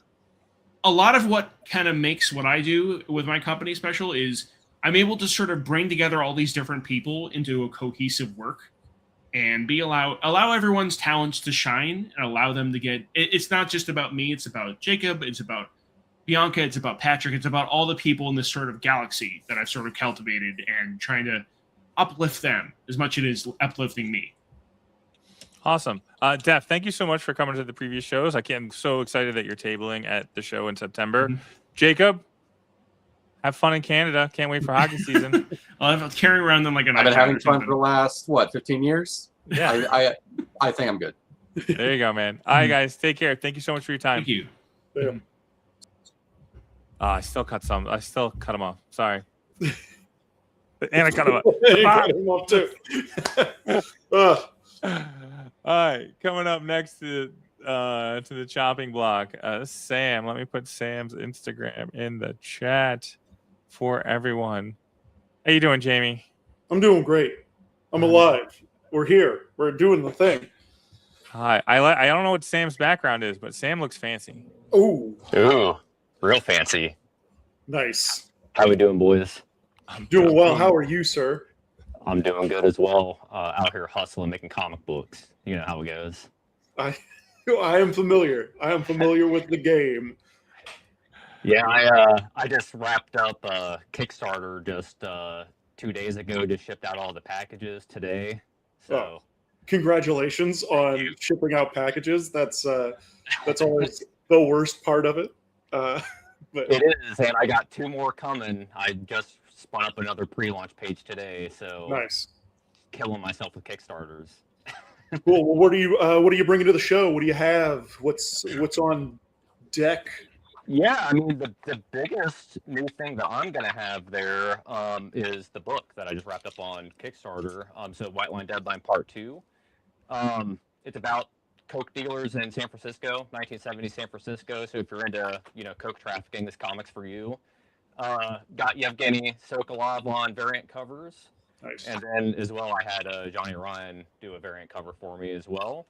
a lot of what kind of makes what I do with my company special is I'm able to sort of bring together all these different people into a cohesive work and allow everyone's talents to shine and allow them to get it's not just about me, it's about Jacob, it's about Bianca, it's about Patrick, it's about all the people in this sort of galaxy that I've sort of cultivated and trying to uplift them as much as it is uplifting me. Awesome. Def, thank you so much for coming to the previous shows. I'm so excited that you're tabling at the show in September. Jacob, have fun in Canada. Can't wait for hockey season. I'm carrying around them like an I've been having fun for the last, 15 years? Yeah. I think I'm good. There you go, man. All right, guys. Take care. Thank you so much for your time. Thank you. Yeah. I still cut them off. Sorry. And I cut them off. You cut him off too. All right. Coming up next to the chopping block, Sam. Let me put Sam's Instagram in the chat for everyone. How you doing, Jamie? I'm doing great. I'm alive. We're here. We're doing the thing. Hi. I don't know what Sam's background is, but Sam looks fancy. Ooh, real fancy. nice. How we doing, boys? I'm Doing well. How are you, sir? I'm doing good as well. Out here hustling, making comic books. You know how it goes. I am familiar. I am familiar with the game. Yeah, I just wrapped up Kickstarter just 2 days ago. Just shipped out all the packages today. So Congratulations on shipping out packages. That's always the worst part of it. But it is, and I got 2 more coming. I just spun up another pre-launch page today, so nice. Killing myself with Kickstarters. Cool. Well, what are you bringing to the show? What do you have? What's on deck? Yeah, I mean the biggest new thing that I'm gonna have there is the book that I just wrapped up on Kickstarter. So White Line Deadline Part 2. It's about coke dealers in San Francisco, 1970 San Francisco. So if you're into coke trafficking, this comic's for you. Got Yevgeny Sokolov on variant covers. Nice. And then as well, I had Johnny Ryan do a variant cover for me as well.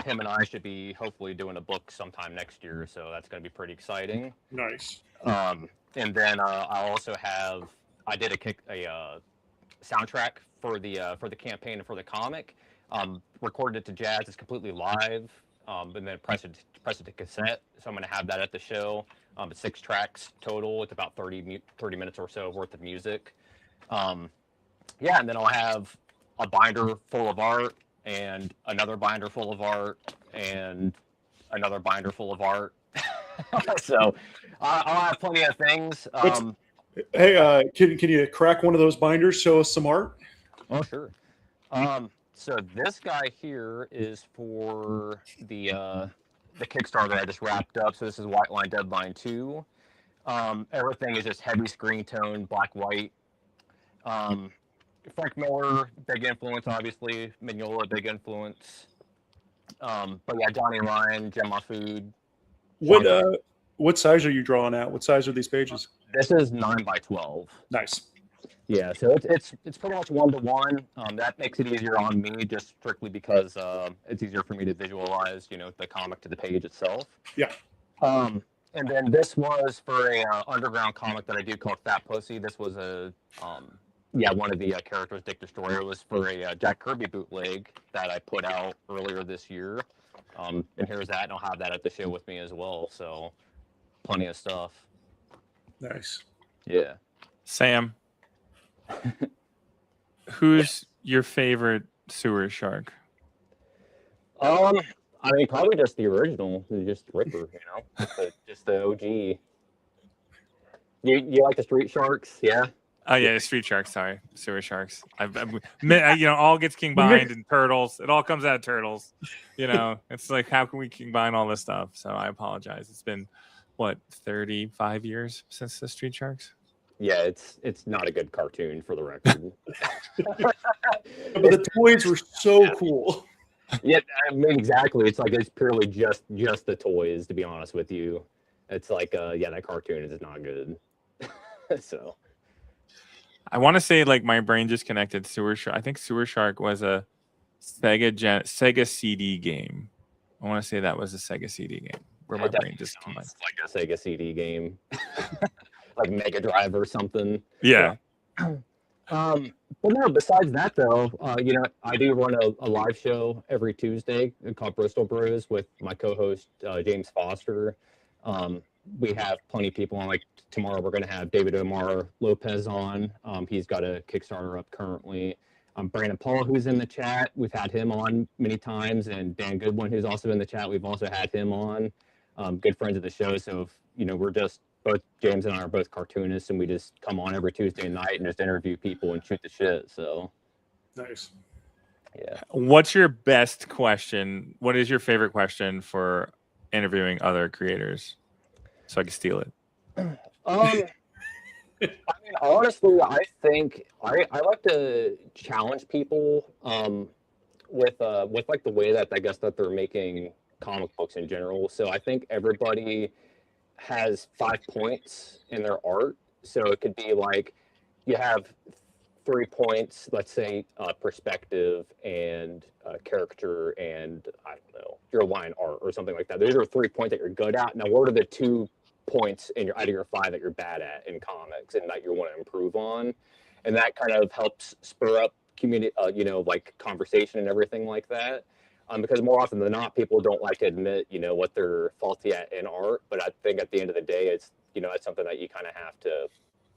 Him and I should be hopefully doing a book sometime next year, so that's going to be pretty exciting. Nice. And then I also I did a soundtrack for the campaign and for the comic. Recorded it to jazz. It's completely live, and then pressed it to cassette. So I'm going to have that at the show. It's 6 tracks total. It's about 30 minutes or so worth of music. And then I'll have a binder full of art and another binder full of art and another binder full of art. So I'll have plenty of things. Hey, can you crack one of those binders? Show us some art. Oh, sure. So this guy here is for the Kickstarter I just wrapped up. So this is White Line Deadline 2. Everything is just heavy screen tone, black, white. Frank Miller, big influence, obviously. Mignola, big influence. But yeah, Johnny Ryan, Jim Mahfood. What size are you drawing at? What size are these pages? This is 9x12. Nice. Yeah, so it's pretty much 1-to-1. That makes it easier on me, just strictly because it's easier for me to visualize, the comic to the page itself. Yeah. And then this was for a underground comic that I do called Fat Pussy. This was one of the characters, Dick Destroyer, was for a Jack Kirby bootleg that I put out earlier this year. And here's that, and I'll have that at the show with me as well. So, plenty of stuff. Nice. Yeah. Sam, Who's your favorite sewer shark? I mean, probably just the original, just Ripper, just the OG. You like the street sharks? Yeah. Oh yeah, street sharks. Sorry, sewer sharks. All gets combined in turtles. It all comes out of turtles. It's like how can we combine all this stuff? So I apologize. It's been what 35 years since the street sharks. Yeah, it's not a good cartoon for the record. But the toys were so cool. Yeah, I mean, exactly. It's like it's purely just the toys. To be honest with you, it's like that cartoon is not good. So. I want to say like my brain just connected Sewer Shark. I think Sewer Shark was a Sega CD game. I want to say that was a Sega CD game where my brain just combined. Like a Sega CD game, like Mega Drive or something. Yeah. But no, besides that though, I do run a live show every Tuesday called Bristol Brews with my co-host James Foster. We have plenty of people on. Like tomorrow, we're going to have David Omar Lopez on. He's got a Kickstarter up currently. Brandon Paul, who's in the chat, we've had him on many times, and Dan Goodwin, who's also in the chat, we've also had him on. Good friends of the show. So we're just both James and I are both cartoonists, and we just come on every Tuesday night and just interview people and shoot the shit. So nice. Yeah. What's your best question? What is your favorite question for interviewing other creators? So I can steal it. I mean, honestly, I think I like to challenge people with like the way that I guess that they're making comic books in general. So I think everybody has 5 points in their art. So it could be like you have 3 points, let's say perspective and character and I don't know your line art or something like that. Those are 3 points that you're good at. Now, what are the 2 points out of your 5 that you're bad at in comics and that you want to improve on? And that kind of helps spur up community, like conversation and everything like that. Because more often than not, people don't like to admit, what they're faulty at in art. But I think at the end of the day, it's, it's something that you kind of have to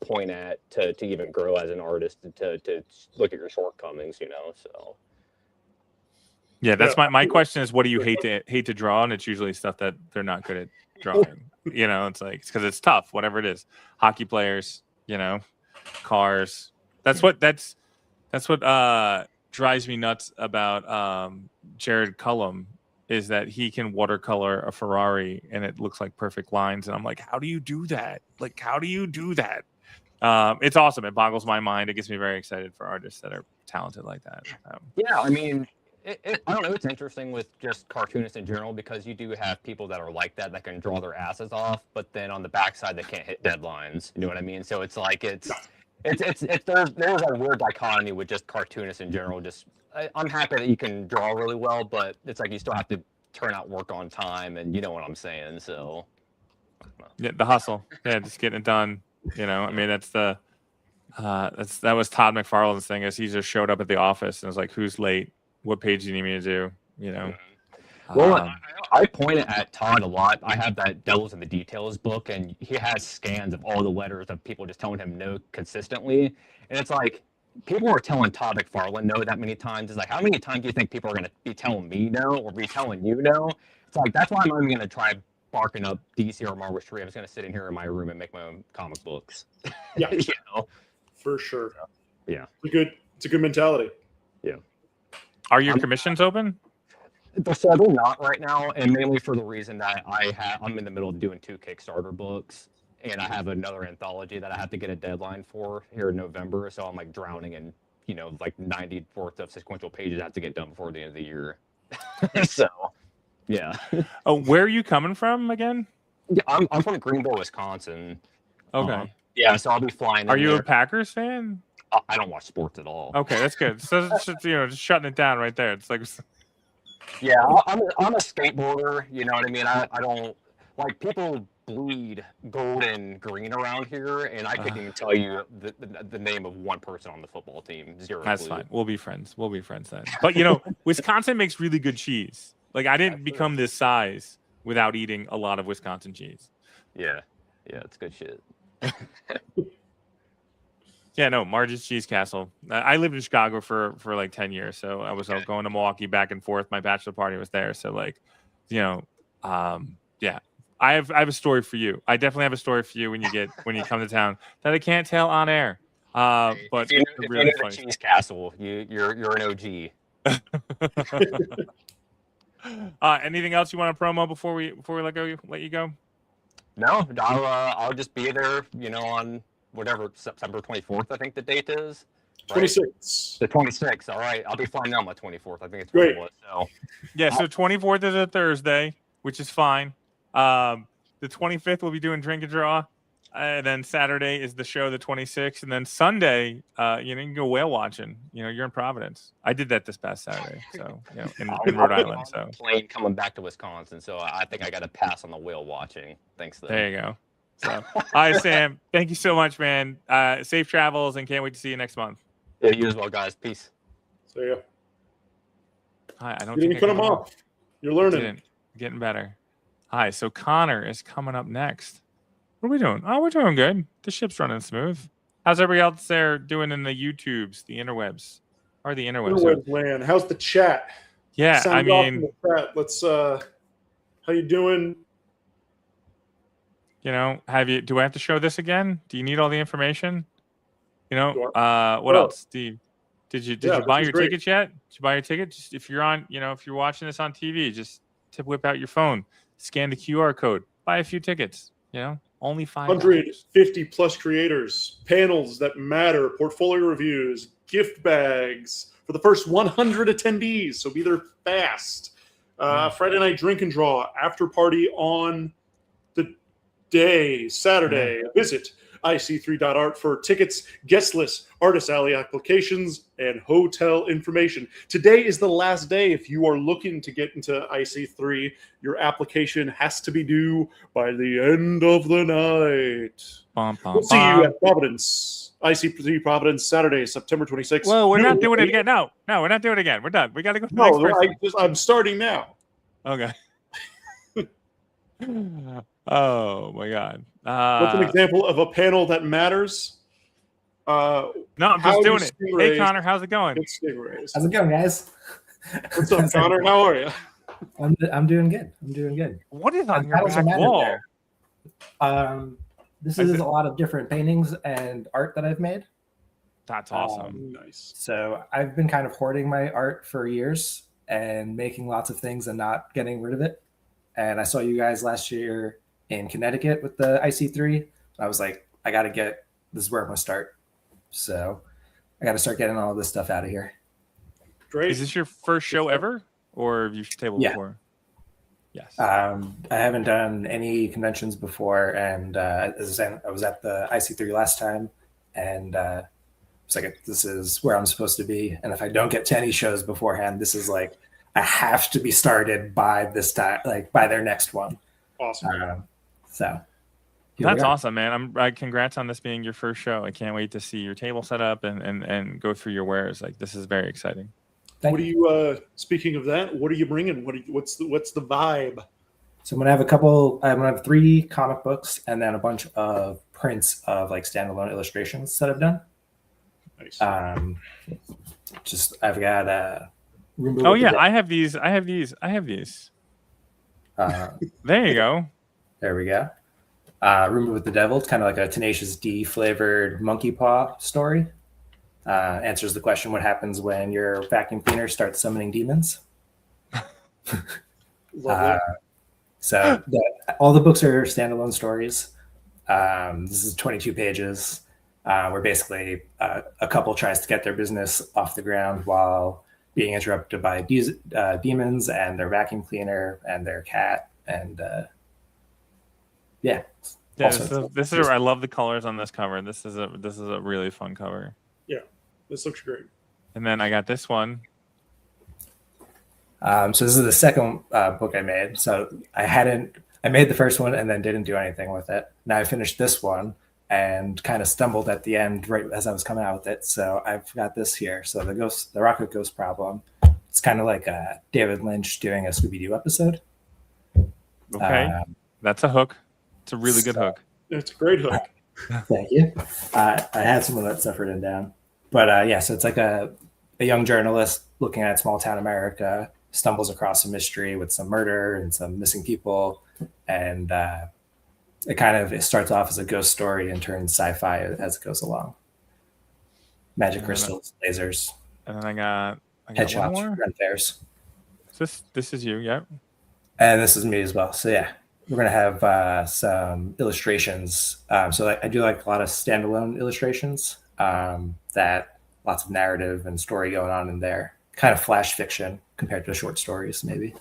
point at to even grow as an artist, to look at your shortcomings, so. Yeah, that's my question is, what do you hate to draw? And it's usually stuff that they're not good at drawing. It's like, it's because it's tough, whatever it is. Hockey players, cars. That's what drives me nuts about Jared Cullum, is that he can watercolor a Ferrari and it looks like perfect lines. And I'm like, how do you do that? Like, how do you do that? It's awesome. It boggles my mind. It gets me very excited for artists that are talented like that. Yeah, I mean, I don't know. It's interesting with just cartoonists in general because you do have people that are like that can draw their asses off, but then on the backside they can't hit deadlines. You know what I mean? So it's like there's a weird dichotomy with just cartoonists in general. Just I'm happy that you can draw really well, but it's like you still have to turn out work on time, and you know what I'm saying. So yeah, the hustle. Yeah, just getting it done. I mean, that was Todd McFarlane's thing. Is he just showed up at the office and was like, "Who's late? What page do you need me to do?" Well, I point it at Todd a lot. I have that Devils in the Details book, and he has scans of all the letters of people just telling him no consistently. And it's like, people are telling Todd McFarlane no that many times. It's like, how many times do you think people are going to be telling me no or be telling you no? It's like, that's why I'm not even going to try barking up DC or Marvel Street. I'm just going to sit in here in my room and make my own comic books. Yeah, for sure. Yeah, it's a good mentality. Yeah. Are your commissions open? So they're not right now, and mainly for the reason that I'm in the middle of doing 2 Kickstarter books, and I have another anthology that I have to get a deadline for here in November. So I'm like drowning in, like 90 worth of sequential pages I have to get done before the end of the year. So, yeah. Oh, where are you coming from again? Yeah, I'm from Greenville, Wisconsin. Okay. Yeah, so I'll be flying. Are you a Packers fan? I don't watch sports at all. Okay, that's good. So just shutting it down right there. It's like, yeah, I'm a skateboarder. You know what I mean? I don't like, people bleed gold and green around here, and I couldn't even tell you the name of one person on the football team. Zero. That's clue. fine. We'll be friends. then. But Wisconsin makes really good cheese. Like, I didn't become this size without eating a lot of Wisconsin cheese. Yeah, it's good shit. Yeah, no, Marge's Cheese Castle. I lived in Chicago for like 10 years, so I was going to Milwaukee back and forth. My bachelor party was there, so like, yeah. I have a story for you. I definitely have a story for you when you come to town that I can't tell on air. But if you it's know, really the funny. Cheese Castle, you're an OG. Anything else you want to promo before we let you go? No, I'll just be there, on whatever September 24th, I think the date is. Right? 26. The 26th. All right, I'll be flying out my 24th. I think it's Great. what it was. So Yeah, so 24th is a Thursday, which is fine. The 25th we'll be doing Drink and Draw. And then Saturday is the show, the 26th, and then Sunday, you can go whale watching. You're in Providence. I did that this past Saturday, so in Rhode Island. So plane coming back to Wisconsin, so I think I got to pass on the whale watching. Thanks. There you go. So, all right, Sam. Thank you so much, man. Safe travels, and can't wait to see you next month. Yeah, you as well, guys. Peace. So yeah, Hi, I don't you think didn't cut him off. You're learning. Getting better. Hi, so Connor is coming up next. What are we doing? Oh, we're doing good. The ship's running smooth. How's everybody else there doing in the YouTubes, the interwebs, or the interwebs? Interwebs, man. How's the chat? Yeah, Sound off in the chat. Let's. How you doing? Do I have to show this again? Do you need all the information? Sure. What else, Steve? Did you buy your great. tickets yet? Did you buy your ticket? Just if you're on, if you're watching this on TV, just whip out your phone, scan the QR code, buy a few tickets. Only $5. 150 plus creators, panels that matter, portfolio reviews, gift bags for the first 100 attendees. So be there fast. Friday night drink and draw, after party on the day, Saturday. Visit IC3.art for tickets, guest lists, Artist Alley applications, and hotel information. Today is the last day. If you are looking to get into IC3, your application has to be due by the end of the night. We'll see you at Providence. IC3 Providence, Saturday, September 26th. Whoa, we're not doing it again. No, we're not doing it again. We're done. We got to go to the next person. I'm starting now. Okay. Oh my God. What's an example of a panel that matters? No, I'm just doing it. Hey, Connor, how's it going? How's it going, guys? What's up, Connor? How are you? I'm doing good. I'm doing good. What is on your back wall? This is a lot of different paintings and art that I've made. That's awesome. Nice. So I've been kind of hoarding my art for years and making lots of things and not getting rid of it. And I saw you guys last year in Connecticut with the IC3. I was like, this is where I'm going to start. So I got to start getting all this stuff out of here. Great. Is this your first show ever, or have you tabled before? Yes. I haven't done any conventions before. And as I said, I was at the IC3 last time. And it's like, this is where I'm supposed to be. And if I don't get to any shows beforehand, this is like, I have to be started by this time, like by their next one. Awesome. So that's awesome, man. Congrats on this being your first show. I can't wait to see your table set up and go through your wares. Like, this is very exciting. What are you? Speaking of that, what are you bringing? What's the vibe? So I'm gonna have 3 comic books and then a bunch of prints of like standalone illustrations that I've done. Nice. I've got Oh yeah, I have these. There you go. There we go. Roomba with the Devil. It's kind of like a Tenacious D flavored monkey paw story. Answers the question, what happens when your vacuum cleaner starts summoning demons? All the books are standalone stories. This is 22 pages. Where basically a couple tries to get their business off the ground while being interrupted by demons and their vacuum cleaner and their cat and I love the colors on this cover. This is a really fun cover. Yeah, this looks great. And then I got this one. So this is the second book I made. So I made the first one and then didn't do anything with it. Now I finished this one and kind of stumbled at the end right as I was coming out with it. So I've got this here. So the Rocket Ghost Problem. It's kind of like David Lynch doing a Scooby-Doo episode. Okay, that's a hook. It's a really good hook. It's a great hook. Thank you. I had someone that suffered and down, but yeah. So it's like a young journalist looking at small town America stumbles across a mystery with some murder and some missing people, and it starts off as a ghost story and turns sci-fi as it goes along. Magic crystals, lasers, And then I got one headshots, more. rent fairs. This is you, yeah. And this is me as well. So yeah, we're gonna have some illustrations. So I do like a lot of standalone illustrations. That lots of narrative and story going on in there. Kind of flash fiction compared to short stories, maybe.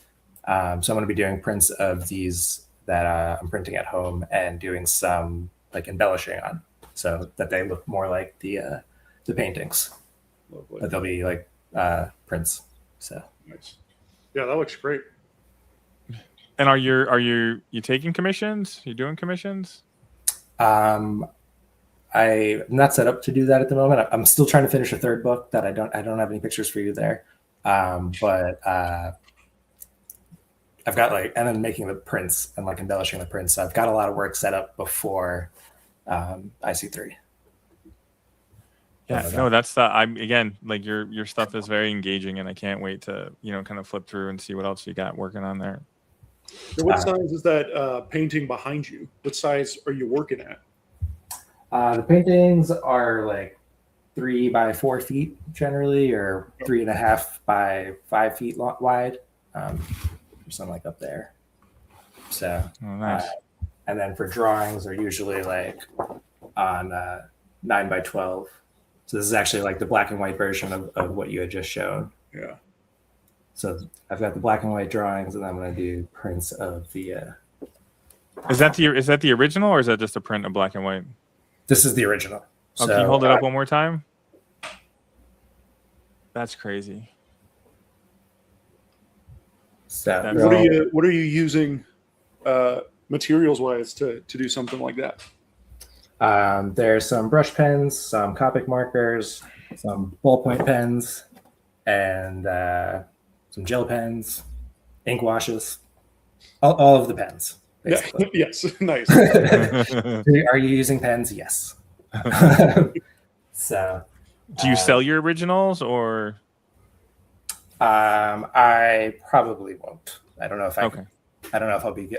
So I'm gonna be doing prints of these that I'm printing at home and doing some like embellishing on, so that they look more like the paintings, Lovely. but they'll be like prints. So Nice. Yeah, that looks great. And are you taking commissions? You doing commissions? I'm not set up to do that at the moment. I'm still trying to finish a third book that I don't have any pictures for you there. But I've got and then making the prints and like embellishing the prints. So I've got a lot of work set up before IC3. Yeah, no, that's I'm again, like your stuff is very engaging, and I can't wait to kind of flip through and see what else you got working on there. So what size is that painting behind you? What size are you working at? The paintings are like 3 by 4 feet generally, or 3.5 by 5 feet wide, or something like up there. So, nice. And then for drawings, are usually like on 9 by 12. So this is actually like the black and white version of what you had just shown. Yeah. So I've got the black and white drawings, and I'm going to do prints of the. Is that the original, or is that just a print of black and white? This is the original. Oh, can you hold it up one more time? That's crazy. So what are you using materials wise to do something like that? There's some brush pens, some Copic markers, some ballpoint pens, and some gel pens, ink washes, all of the pens. Basically. Yeah. Yes. Nice. Are you using pens? Yes. So, do you sell your originals, or? I probably won't. I don't know if I don't know if I'll be.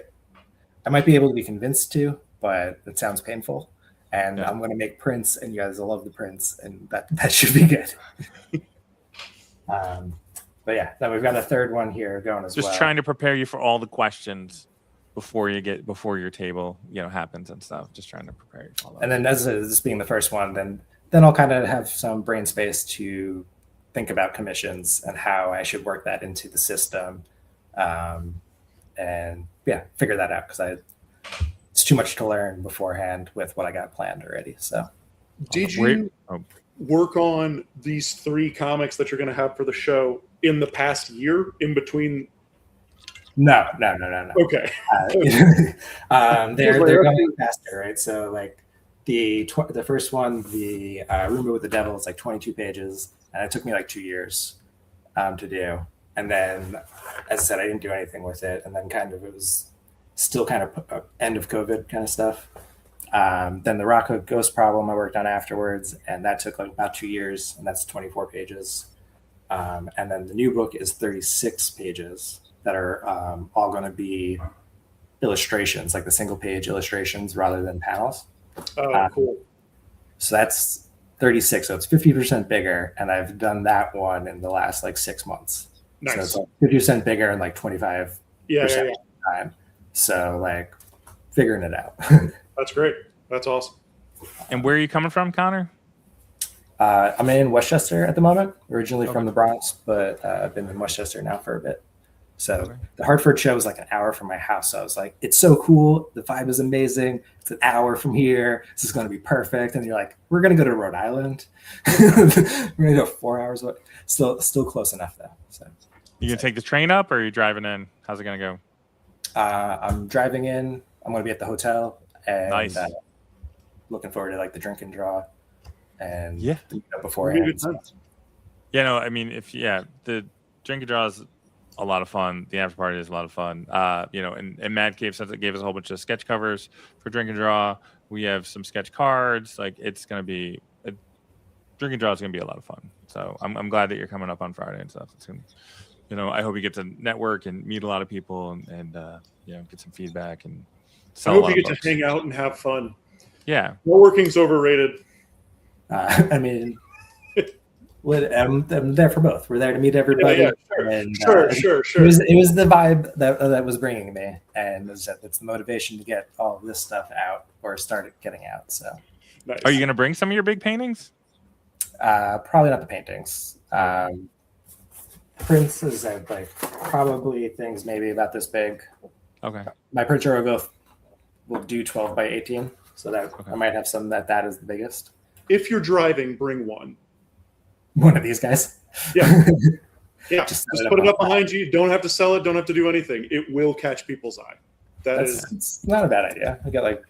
I might be able to be convinced to, but it sounds painful. And I'm going to make prints, and you guys will love the prints, and that should be good. But yeah, then we've got a third one here going as well. Just trying to prepare you for all the questions before your table happens and stuff. Just trying to prepare you for all that. And then as this being the first one, then I'll kind of have some brain space to think about commissions and how I should work that into the system, and figure that out, because it's too much to learn beforehand with what I got planned already. So, did you work on these 3 comics that you're going to have for the show in the past year, in between? No. Okay. They're going faster, right? So like the first one, the Roomba with the Devil, is like 22 pages, and it took me like 2 years to do. And then, as I said, I didn't do anything with it, and then it was still kind of end of COVID kind of stuff. Then the Rocco Ghost Problem I worked on afterwards, and that took like about 2 years, and that's 24 pages. And then the new book is 36 pages that are all going to be illustrations, like the single page illustrations rather than panels. Oh, cool. So that's 36. So it's 50% bigger, and I've done that one in the last like 6 months. Nice. So it's like 50% bigger and like 25% time. So like figuring it out. That's great. That's awesome. And where are you coming from, Connor? I'm in Westchester at the moment, originally from the Bronx, but I've been in Westchester now for a bit. So the Hartford show is like an hour from my house. So I was like, it's so cool. The vibe is amazing. It's an hour from here. This is going to be perfect. And you're like, we're going to go to Rhode Island. We're going to go 4 hours. Still close enough though. So you going to take the train up, or are you driving in? How's it going to go? I'm driving in. I'm going to be at the hotel, and nice. Looking forward to like the drink and draw and beforehand. I mean, the drink and draw is a lot of fun. The after party is a lot of fun. And Mad Cave gave us a whole bunch of sketch covers for drink and draw. We have some sketch cards. Like it's gonna be Drink and Draw is gonna be a lot of fun. So I'm glad that you're coming up on Friday and stuff. It's gonna, I hope you get to network and meet a lot of people and get some feedback and I sell a lot hope you of get books. to hang out and have fun. Yeah. Networking's overrated. I mean, I'm there for both. We're there to meet everybody. Yeah, sure. And, Sure. It was the vibe that was bringing me, and it's the motivation to get all of this stuff out or start it getting out. So, Nice. Are you gonna bring some of your big paintings? probably not the paintings. Prints is like probably things maybe about this big. Okay. My printer will do 12 by 18, so that Okay. I might have some that is the biggest. If you're driving, bring one. One of these guys. Yeah. Yeah, Just just set it put it up up behind you. Don't have to sell it. Don't have to do anything. It will catch people's eye. It's not a bad idea. I got like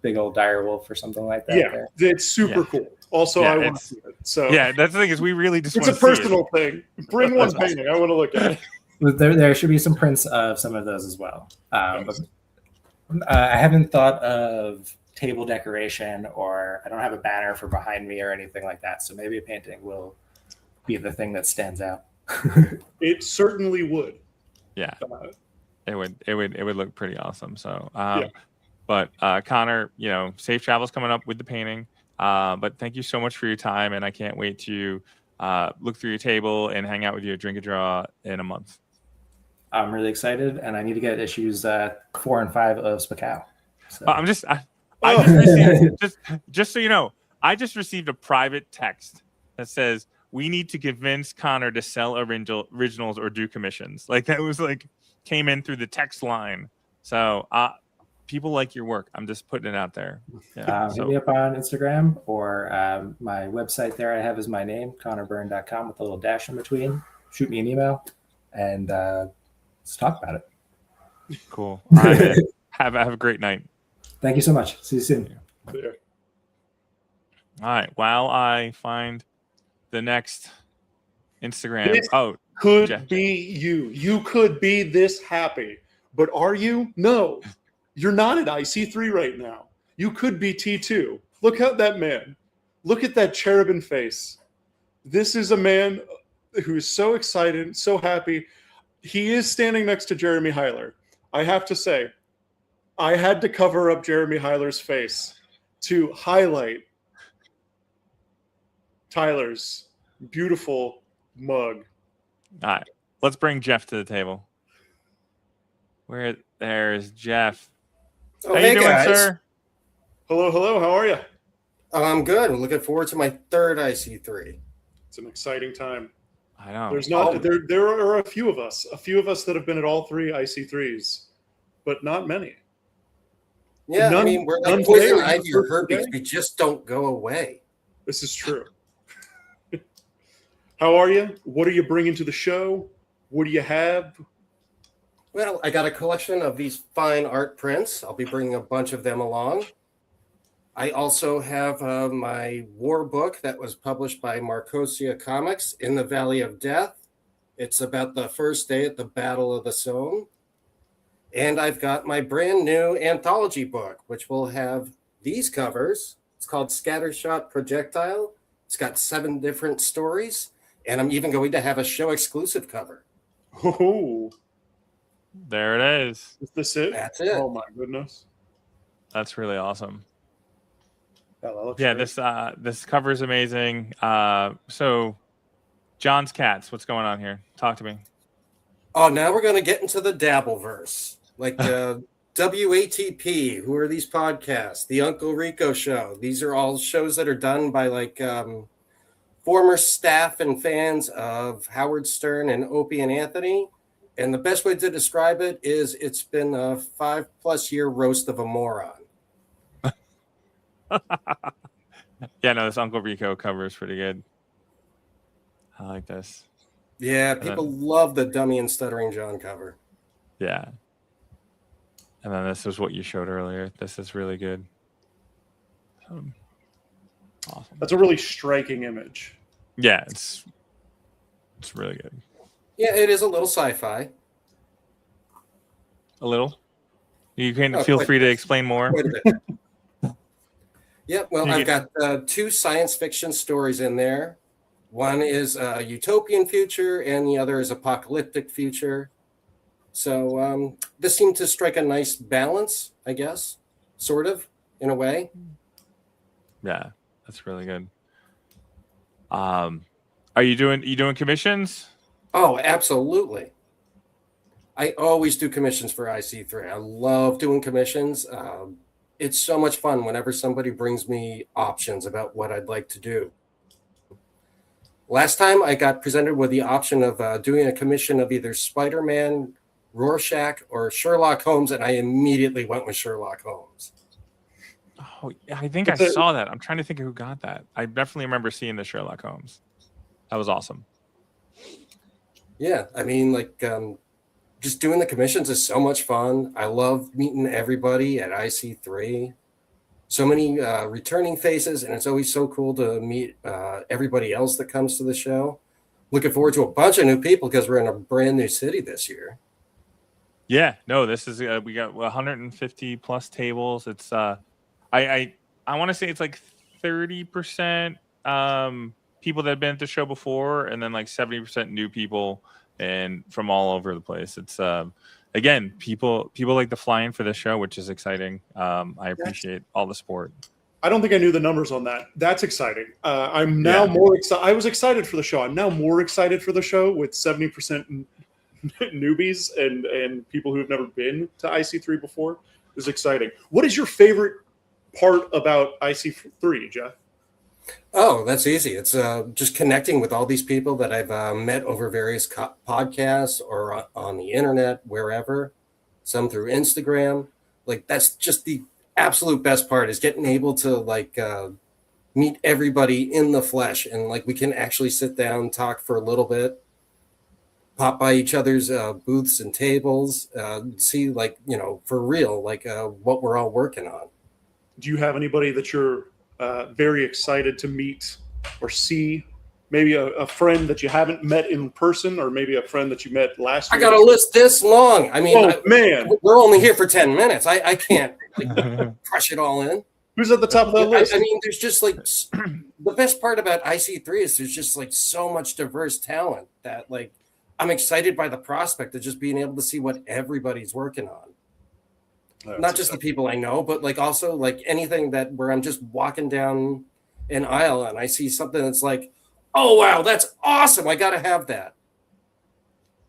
big old dire wolf or something like that. Yeah, there. it's super Yeah. cool. Also, Yeah, I want to it's- see it. So Yeah, that's the thing is we really just it's want a to see it. personal thing. Bring one painting. I want to look at it. But there should be some prints of some of those as well. But, I haven't thought of table decoration, or I don't have a banner for behind me or anything like that. So maybe a painting will be the thing that stands out. It certainly would. Yeah. Uh, It would look pretty awesome. So, Yeah. but Connor, safe travels coming up with the painting. But thank you so much for your time, and I can't wait to look through your table and hang out with you at Drink and Draw in a month. I'm really excited, and I need to get issues 4 and 5 of Spacao. So. I just Oh. received, just so you know, I just received a private text that says we need to convince Connor to sell originals or do commissions. Like that was came in through the text line. So people like your work. I'm just putting it out there. Yeah. Hit me up on Instagram or my website there I have is my name, connorbyrne.com with a little dash in between. Shoot me an email and let's talk about it. Cool. All right, man. Have a great night. Thank you so much. See you soon. there. All right. While I find the next Instagram. This could Jeff. be you. You could be this happy. But are you? No. You're not at IC3 right now. You could be T2. Look at that man. Look at that cherubim face. This is a man who is so excited, so happy. He is standing next to Jeremy Heiler. I have to say, I had to cover up Jeremy Heiler's face to highlight Tyler's beautiful mug. All right. Let's bring Jeff to the table. There's Jeff. Oh, How hey you doing, guys. sir? Hello. How are you? I'm good. I'm looking forward to my third IC3. It's an exciting time. I know. There's not there are a few of us that have been at all three IC3s, but not many. Yeah, I None- mean, we're none like poison today. ivy or herpes. Okay. We just don't go away. This is true. How are you? What are you bringing to the show? What do you have? Well, I got a collection of these fine art prints. I'll be bringing a bunch of them along. I also have my war book that was published by Marcosia Comics, In the Valley of Death. It's about the first day at the Battle of the Somme. And I've got my brand new anthology book, which will have these covers. It's called Scattershot Projectile. It's got 7 different stories. And I'm even going to have a show exclusive cover. Oh, There it is. is this it? That's it. Oh my goodness. That's really awesome. That looks Yeah, great. this cover is amazing. So John's Cats, what's going on here? Talk to me. Oh, now we're going to get into the Dabbleverse. Like WATP, who are these podcasts? The Uncle Rico Show. These are all shows that are done by former staff and fans of Howard Stern and Opie and Anthony. And the best way to describe it is it's been a 5+ year roast of a moron. Yeah, no, this Uncle Rico cover is pretty good. I like this. Yeah, then- people love the Dummy and Stuttering John cover. Yeah. And then this is what you showed earlier. This is really good. Awesome. That's a really striking image. Yeah, it's really good. Yeah, it is a little sci-fi. A little. You can Oh, feel quite- free to explain more. Quite a bit. Yep. Well, You I've get- got 2 science fiction stories in there. One is a utopian future, and the other is apocalyptic future. So this seemed to strike a nice balance, I guess, sort of, in a way. Yeah, that's really good. Are you doing commissions? Oh, absolutely. I always do commissions for IC3. I love doing commissions. It's so much fun whenever somebody brings me options about what I'd like to do. Last time I got presented with the option of doing a commission of either Spider-Man, Rorschach, or Sherlock Holmes, and I immediately went with Sherlock Holmes. Oh, I think I saw that. I'm trying to think of who got that. I definitely remember seeing the Sherlock Holmes. That was awesome. Yeah, I mean, just doing the commissions is so much fun. I love meeting everybody at IC3. So many returning faces, and it's always so cool to meet everybody else that comes to the show. Looking forward to a bunch of new people because we're in a brand new city this year. Yeah, no, this is we got 150 plus tables. It's I want to say it's like 30% people that have been at the show before, and then like 70% new people and from all over the place. It's again, people like to fly in for this show, which is exciting. I appreciate all the support. I don't think I knew the numbers on that. That's exciting. I'm now more excited. I was excited for the show. I'm now more excited for the show with 70% newbies and people who have never been to IC3 before. Is exciting. What is your favorite part about IC3, Jeff? Oh, that's easy. It's just connecting with all these people that I've met over various podcasts or on the internet, wherever, some through Instagram. Like, that's just the absolute best part, is getting able to meet everybody in the flesh, and we can actually sit down, talk for a little bit, pop by each other's booths and tables, see for real, what we're all working on. Do you have anybody that you're very excited to meet or see? Maybe a friend that you haven't met in person, or maybe a friend that you met last year? I got a list this long. I mean, man, we're only here for 10 minutes. I can't crush it all in. Who's at the top of that list? I mean, there's just the best part about IC3 is there's just so much diverse talent that I'm excited by the prospect of just being able to see what everybody's working on. Not just the people I know, but also anything where I'm just walking down an aisle and I see something that's oh wow, that's awesome! I gotta have that.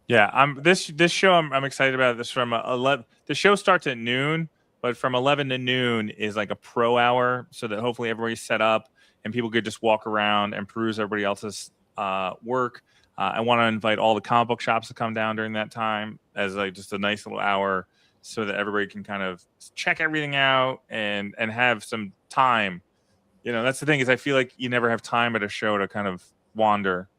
Yeah, this show I'm excited about. This from 11. The show starts at noon, but from 11 to noon is like a pro hour, so that hopefully everybody's set up and people could just walk around and peruse everybody else's work. I want to invite all the comic book shops to come down during that time as just a nice little hour, so that everybody can kind of check everything out and have some time. That's the thing, is I feel like you never have time at a show to kind of wander.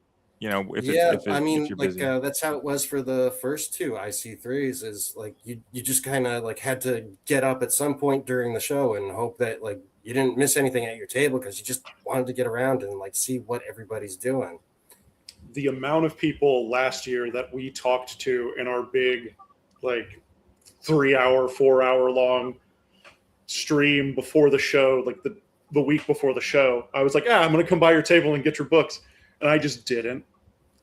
If you're busy. That's how it was for the first 2 IC3s. Is you just kind of had to get up at some point during the show and hope that you didn't miss anything at your table, because you just wanted to get around and see what everybody's doing. The amount of people last year that we talked to in our big 3-hour, 4-hour long stream before the show, the week before the show, I was I'm going to come by your table and get your books. And I just didn't,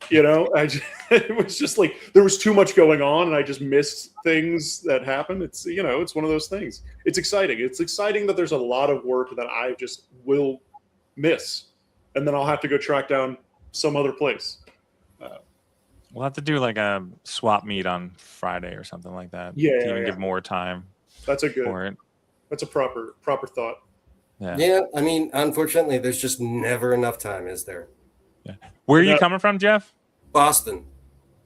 it was just there was too much going on, and I just missed things that happened. It's, it's one of those things. It's exciting. It's exciting that there's a lot of work that I just will miss, and then I'll have to go track down some other place. We'll have to do a swap meet on Friday or something like that. Yeah, to even give more time. That's a proper thought. Yeah, I mean, unfortunately, there's just never enough time, is there? Yeah. Where are you coming from, Jeff? Boston.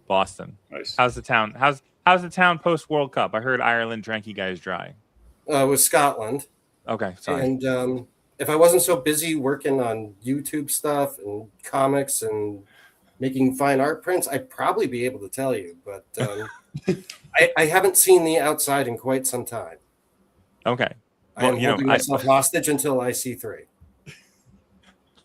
Nice. How's the town? How's the town post World Cup? I heard Ireland drank you guys dry. With Scotland. Okay, sorry. And if I wasn't so busy working on YouTube stuff and comics and making fine art prints, I'd probably be able to tell you. But I haven't seen the outside in quite some time. Okay. Well, I'm holding myself hostage until IC3.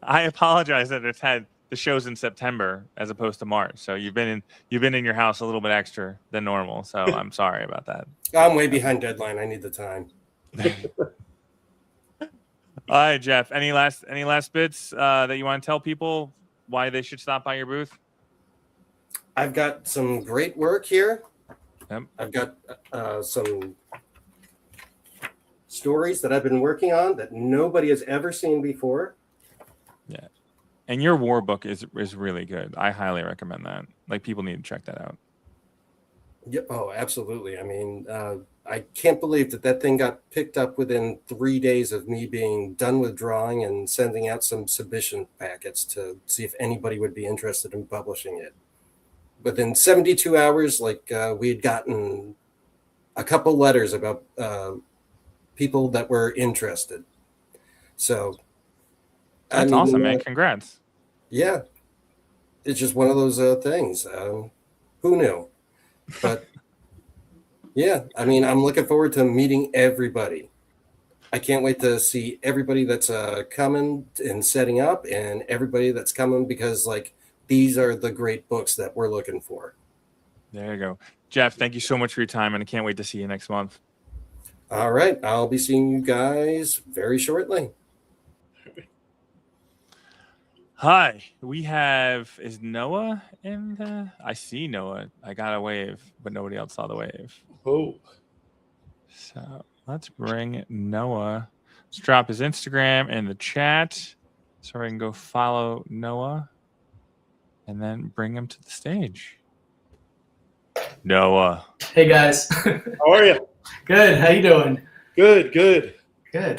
I apologize that it's had the shows in September as opposed to March. So you've been in your house a little bit extra than normal. So I'm sorry about that. I'm way behind deadline. I need the time. All right, Jeff. Any last bits that you want to tell people why they should stop by your booth? I've got some great work here. Yep. I've got some stories that I've been working on that nobody has ever seen before. Yeah. And your war book is really good. I highly recommend that. Like, people need to check that out. Yeah, oh, absolutely. I mean, I can't believe that thing got picked up within 3 days of me being done with drawing and sending out some submission packets to see if anybody would be interested in publishing it. Within 72 hours, we had gotten a couple letters about people that were interested. So that's awesome, man. Congrats. Yeah, it's just one of those things. Who knew? But yeah, I mean, I'm looking forward to meeting everybody. I can't wait to see everybody that's coming and setting up, and everybody that's coming because these are the great books that we're looking for. There you go. Jeff, thank you so much for your time, and I can't wait to see you next month. All right. I'll be seeing you guys very shortly. Hi. Is Noah in the... I see Noah. I got a wave, but nobody else saw the wave. Oh. So let's bring Noah. Let's drop his Instagram in the chat so I can go follow Noah and then bring him to the stage. Noah. Hey guys. How are you? Good. How you doing? Good. Good. You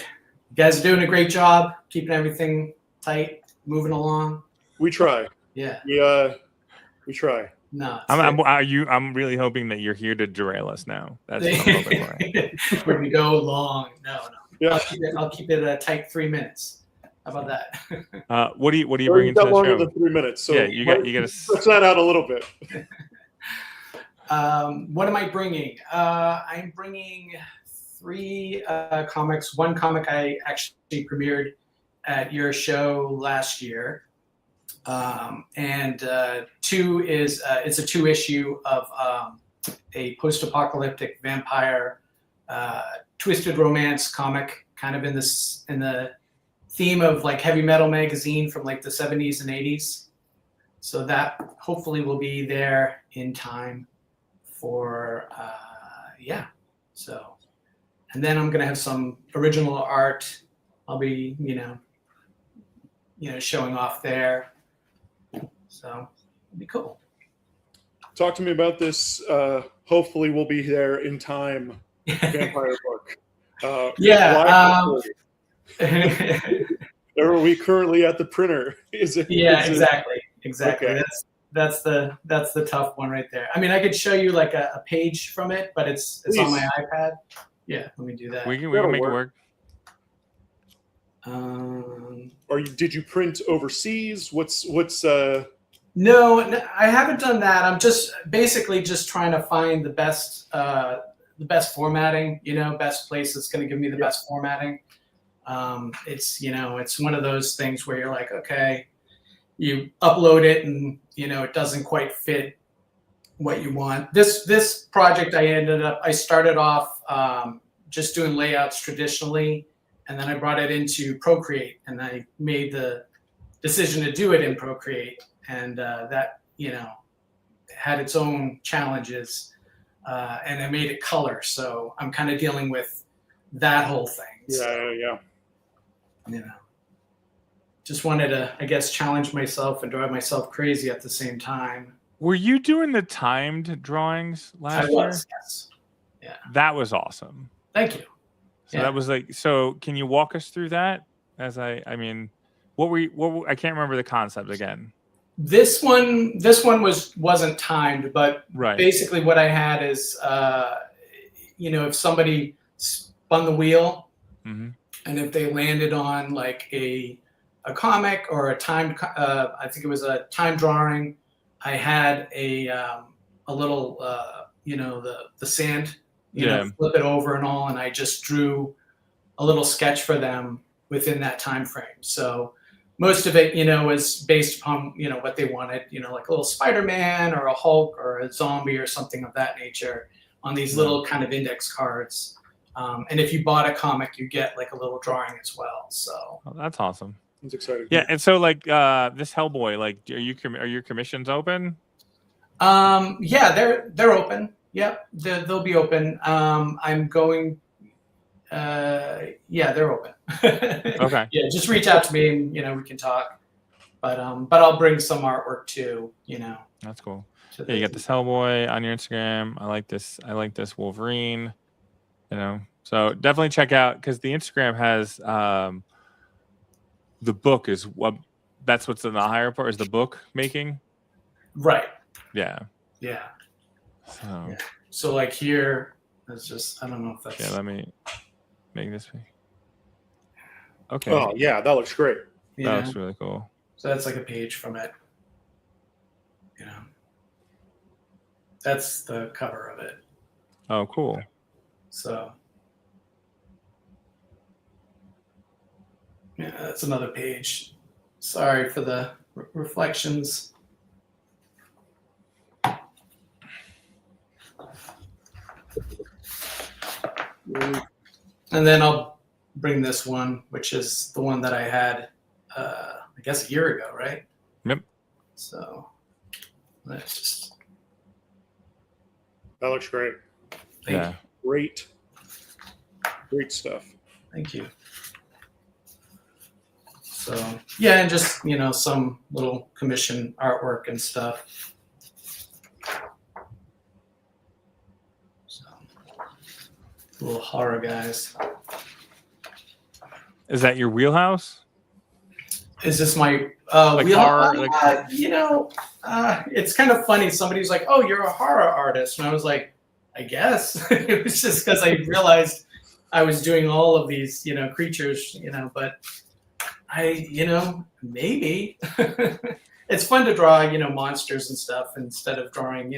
guys are doing a great job, keeping everything tight, moving along. We try. Yeah. We try. No. I'm really hoping that you're here to derail us now. That's what I'm hoping for. When we go long. No. Yeah. I'll keep it a tight 3 minutes. How about that? What are you bringing to the longer show? than 3 minutes. So yeah, you got to stretch that out a little bit. What am I bringing? I'm bringing 3 comics. One comic I actually premiered at your show last year, and 2 is it's a 2-issue of a post-apocalyptic vampire twisted romance comic, kind of in the theme of heavy metal magazine from the 70s and 80s. So that hopefully will be there in time for so, and then I'm gonna have some original art I'll be showing off there, so it'll be cool. Talk to me about this hopefully we'll be there in time vampire book. Are we currently at the printer? Exactly. Okay. That's the tough one right there. I mean, I could show you a page from it, but it's on my iPad. Yeah, let me do that. We can make it work. Did you print overseas? What's No, I haven't done that. I'm just basically trying to find the best formatting, best place that's going to give me the best formatting. It's one of those things where you're like, okay, you upload it and it doesn't quite fit what you want. This project I started off just doing layouts traditionally, and then I brought it into Procreate, and I made the decision to do it in Procreate, and that had its own challenges, and I made it color, so I'm kind of dealing with that whole thing. Yeah. Just wanted to, I guess, challenge myself and drive myself crazy at the same time. Were you doing the timed drawings last year? I was, yes. Yeah. That was awesome. Thank you. So that was so can you walk us through that? I can't remember the concept again. This one wasn't timed, but basically what I had is, if somebody spun the wheel, mm-hmm. and if they landed on a comic or a timed, I think it was a time drawing, I had a little, the sand, flip it over and all, and I just drew a little sketch for them within that time frame. So most of it, was based upon, what they wanted, like a little Spider-Man or a Hulk or a zombie or something of that nature on these little kind of index cards. And if you bought a comic, you get like a little drawing as well. So Oh, that's awesome. It's exciting. Yeah, and so like this Hellboy, like, are your commissions open? yeah, they're open. Yep, they'll be open. I'm going. Yeah, they're open. Okay. Yeah, just reach out to me, and we can talk. But I'll bring some artwork too. That's cool. to Yeah, you the- got this Hellboy on your Instagram. I like this. I like this Wolverine. So definitely check out, because the Instagram has the book is what. That's what's in the higher part, is the book making. Right. Yeah. Yeah. So Yeah. So like here, it's just I don't know if that's. yeah, let me make this. Okay. Oh yeah, that looks great. Yeah. That looks really cool. So that's like a page from it. That's the cover of it. Oh, cool. So yeah, that's another page. Sorry for the reflections. And then I'll bring this one, which is the one that I had, I guess, a year ago, right? Yep. So let's just. That looks great. Yeah. Great stuff. Thank you. So yeah, and just some little commission artwork and stuff. So little horror guys. Is that your wheelhouse? Is this my Like wheel? horror, It's kind of funny. Somebody's like, "Oh, you're a horror artist," and I was like, "I guess." It was just because I realized I was doing all of these, creatures, but maybe it's fun to draw, monsters and stuff instead of drawing,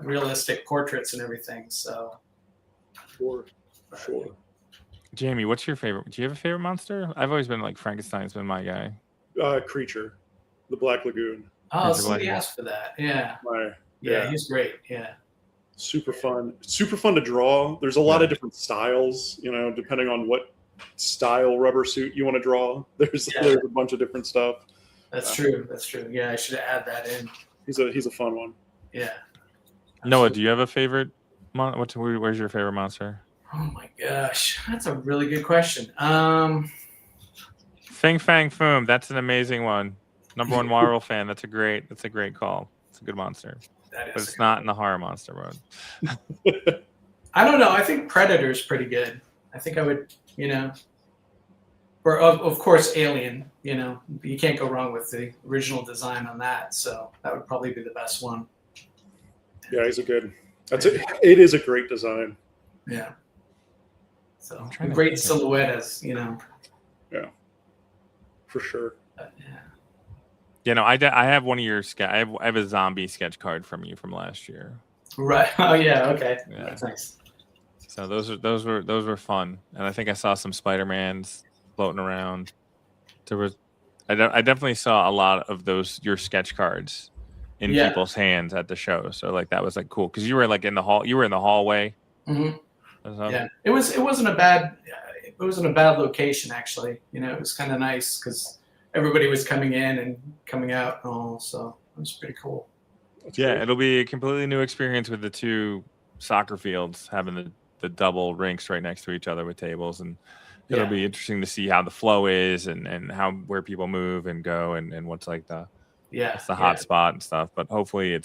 realistic portraits and everything. So, Sure. Jamie, what's your favorite? Do you have a favorite monster? I've always been like Frankenstein's been my guy. Creature, the Black Lagoon. Oh, Creature somebody Black. asked for that. Yeah, Yeah. he's great. Yeah, Super fun to draw. There's a lot of different styles, depending on what style rubber suit you want to draw. There's a bunch of different stuff. that's true. That's true. Yeah, I should add that in. He's a fun one. Yeah. Noah, do you have a favorite? Where's your favorite monster? Oh my gosh, that's a really good question. Fing Fang Foom. That's an amazing one. Number one Marvel fan. That's a great call. It's a good monster, That but is. it's not in the horror monster mode. I don't know. I think Predator's pretty good. I think I would, or of course Alien. You can't go wrong with the original design on that. So that would probably be the best one. Yeah, he's a good. It is a great design. Yeah. So I'm trying to great think. silhouette as For sure. Yeah. I have one of your I have a zombie sketch card from you from last year. Right. Oh yeah. Okay. Yeah. That's nice. So those were fun, and I think I saw some Spider-Mans floating around. I definitely saw a lot of your sketch cards in people's hands at the show. So like that was like cool, because you were like in the hall. You were in the hallway. Mm-hmm. Yeah. It wasn't a bad location actually. It was kind of nice because everybody was coming in and coming out and all. So it was pretty cool. Yeah, it'll be a completely new experience with the two soccer fields having the double rinks right next to each other with tables, and it'll be interesting to see how the flow is and where people move and go and what's like the hot spot and stuff. But hopefully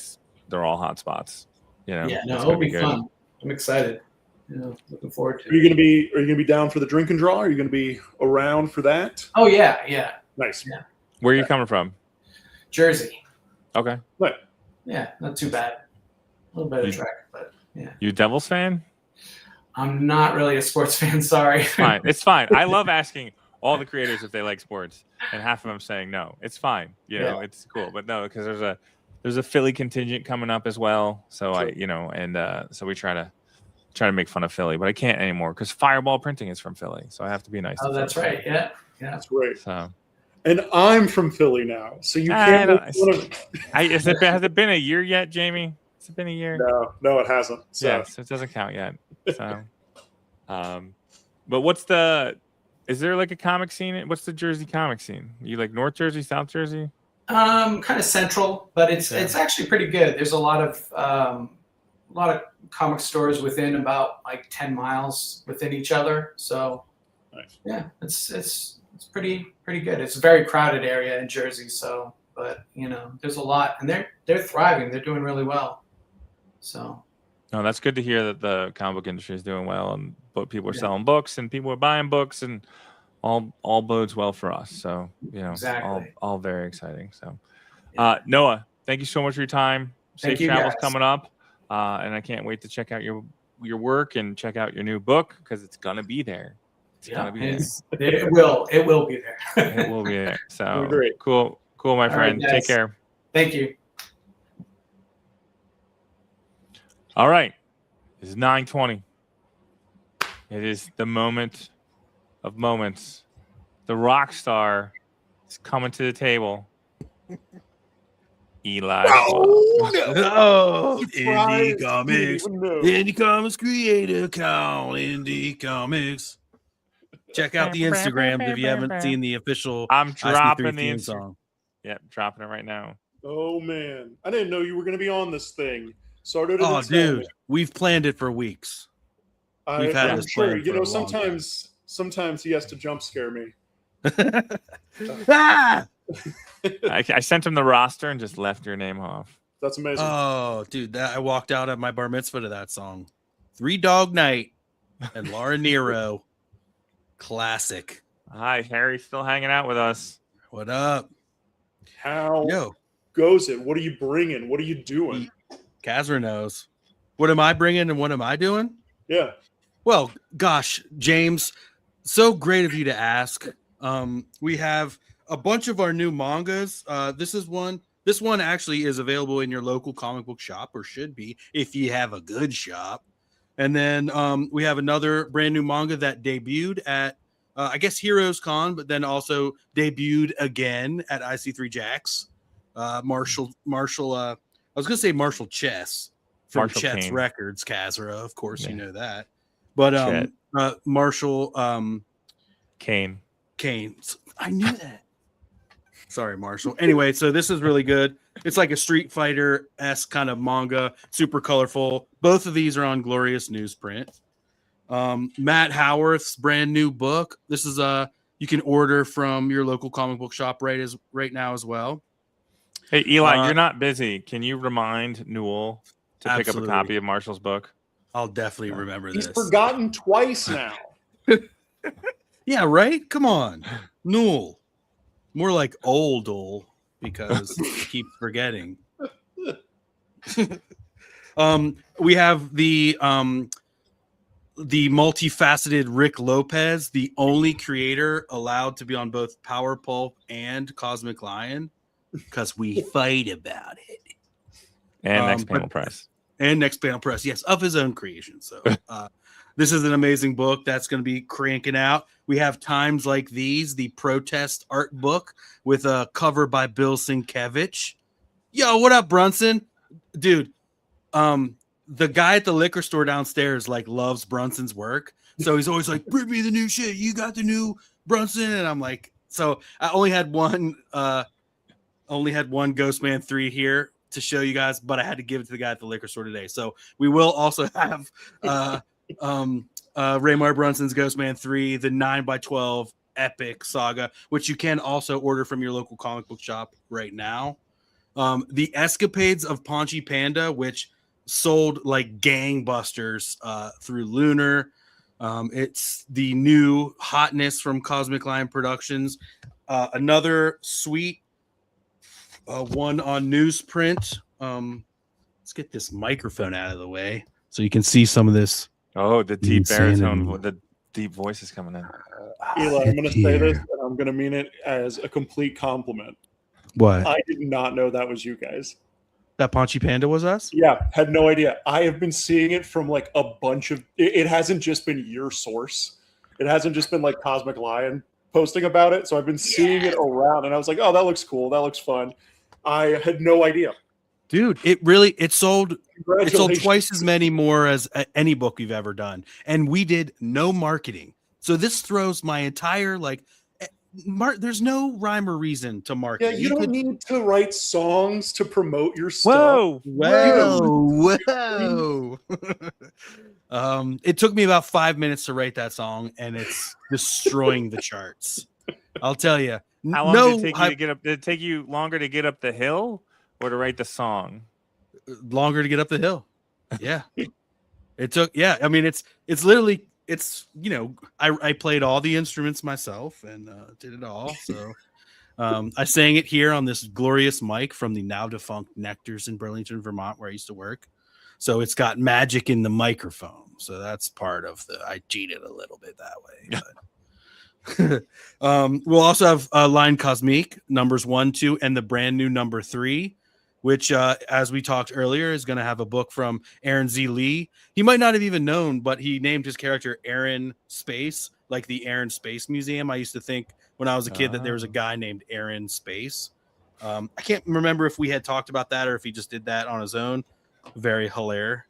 they're all hot spots. Yeah, no, it's it'll gonna be good. fun. I'm excited. Looking forward to Are you gonna be down for the drink and draw? Are you gonna be around for that? Oh yeah. Nice. Yeah. Where are you coming from? Jersey. Okay. Right. Yeah, not too bad. A little bit of track, but yeah. You Devils fan? I'm not really a sports fan. Sorry. Fine. It's fine. I love asking all the creators if they like sports, and half of them saying no. It's fine. It's cool. But no, because there's a Philly contingent coming up as well. So sure. So we try to make fun of Philly, but I can't anymore because Fireball Printing is from Philly, so I have to be nice. Oh, that's right. Yeah. That's right. So, and I'm from Philly now, so you can't. Has it been a year yet, Jamie? Has it been a year? No, it hasn't. So. Yes, it doesn't count yet. So But is there like a comic scene? What's the Jersey comic scene? You like North Jersey, South Jersey? Kind of central, but it's actually pretty good. There's a lot of comic stores within about like 10 miles within each other. So Nice. yeah, it's pretty good. It's a very crowded area in Jersey. So, but there's a lot, and they're thriving. They're doing really well. So. No, that's good to hear that the comic book industry is doing well, and people are selling books, and people are buying books, and all bodes well for us. So exactly. all very exciting. So Noah, thank you so much for your time. Safe travels coming up, and I can't wait to check out your work and check out your new book, because it's gonna be there. Gonna be there. It will be there. It will be there. So great. Cool, my friend. Right, take care. Thank you. All right, it's 9:20. It is the moment of moments. The rock star is coming to the table. Eli. Oh, Indie Comics. Indie Comics creator account. Indie Comics. Check out the Instagram if you haven't seen the official. I'm dropping IC3 the theme Instagram. song. Yep, dropping it right now. Oh man, I didn't know you were going to be on this thing. Sorry to Oh, dude, we've planned it for weeks. We've had I'm this sure. planned for a long time. Sometimes he has to jump scare me. Ah! I sent him the roster and just left your name off. That's amazing. Oh, dude, I walked out at my bar mitzvah to that song. 3 Dog Night and Laura Nero. Classic. Hi, Harry's still hanging out with us. What up? How Yo, goes it? What are you bringing? What are you doing? Kazra knows. What am I bringing and what am I doing? Yeah. Well, gosh, James, so great of you to ask. We have a bunch of our new mangas. This one actually is available in your local comic book shop, or should be if you have a good shop. And then we have another brand new manga that debuted at I guess Heroes Con, but then also debuted again at IC3 Jax. Marshall I was gonna say Marshall Chess from Marshall Chet's Kane. Records, Kazra, of course, Yeah. you know that. But Marshall Kane. I knew that. Sorry, Marshall. Anyway, so this is really good. It's like a Street Fighter-esque kind of manga, super colorful. Both of these are on Glorious Newsprint. Matt Howarth's brand new book. This is you can order from your local comic book shop right now as well. Hey, Eli, you're not busy. Can you remind Newell to pick up a Absolutely. copy of Marshall's book? I'll definitely remember He's this. forgotten twice now. Yeah, right? Come on. Newell. More like old because I keep forgetting. We have the multifaceted Rick Lopez, the only creator allowed to be on both Power Pulp and Cosmic Lion, because we fight about it. And Next Panel Press. And Next Panel Press, yes, of his own creation. So this is an amazing book that's going to be cranking out. We have Times Like These, the protest art book with a cover by Bill Sienkiewicz. Yo, what up, Brunson? Dude, the guy at the liquor store downstairs loves Brunson's work. So he's always like, bring me the new shit. You got the new Brunson. And I'm like, so I only had one Ghostman 3 here to show you guys, but I had to give it to the guy at the liquor store today. So we will also have Raymar Brunson's Ghostman 3, the 9x12 epic saga, which you can also order from your local comic book shop right now. The Escapades of Paunchy Panda, which sold like gangbusters through Lunar. It's the new hotness from Cosmic Lion Productions. Another sweet one on newsprint. Let's get this microphone out of the way so you can see some of this. Oh, the deep Insanity. baritone, the deep voice is coming in. Eli, I'm going to say this, and I'm going to mean it as a complete compliment. What? I did not know that was you guys. That Paunchy Panda was us? Yeah, had no idea. I have been seeing it from like a bunch of. It hasn't just been your source. It hasn't just been like Cosmic Lion posting about it. So I've been seeing it around, and I was like, "Oh, that looks cool. That looks fun." I had no idea. Dude, it sold It sold Congratulations. twice as many more as any book we've ever done, and we did no marketing. So this throws my entire there's no rhyme or reason to market. Yeah, you don't need to write songs to promote your stuff. Whoa, Whoa. It took me about 5 minutes to write that song, and it's destroying the charts. I'll tell you. How long did it take you to get up? Did it take you longer to get up the hill or to write the song? Longer to get up the hill. Yeah. It took, yeah. I mean, it's literally, I played all the instruments myself and did it all. So I sang it here on this glorious mic from the now defunct Nectars in Burlington, Vermont, where I used to work. So it's got magic in the microphone. So that's part of I cheated a little bit that way. We'll also have Line Cosmique numbers 1, 2, and the brand new number 3, which, as we talked earlier, is going to have a book from Aaron Z. Lee. He might not have even known, but he named his character Aaron Space, like the Aaron Space Museum. I used to think when I was a kid that there was a guy named Aaron Space. I can't remember if we had talked about that or if he just did that on his own. Very hilarious.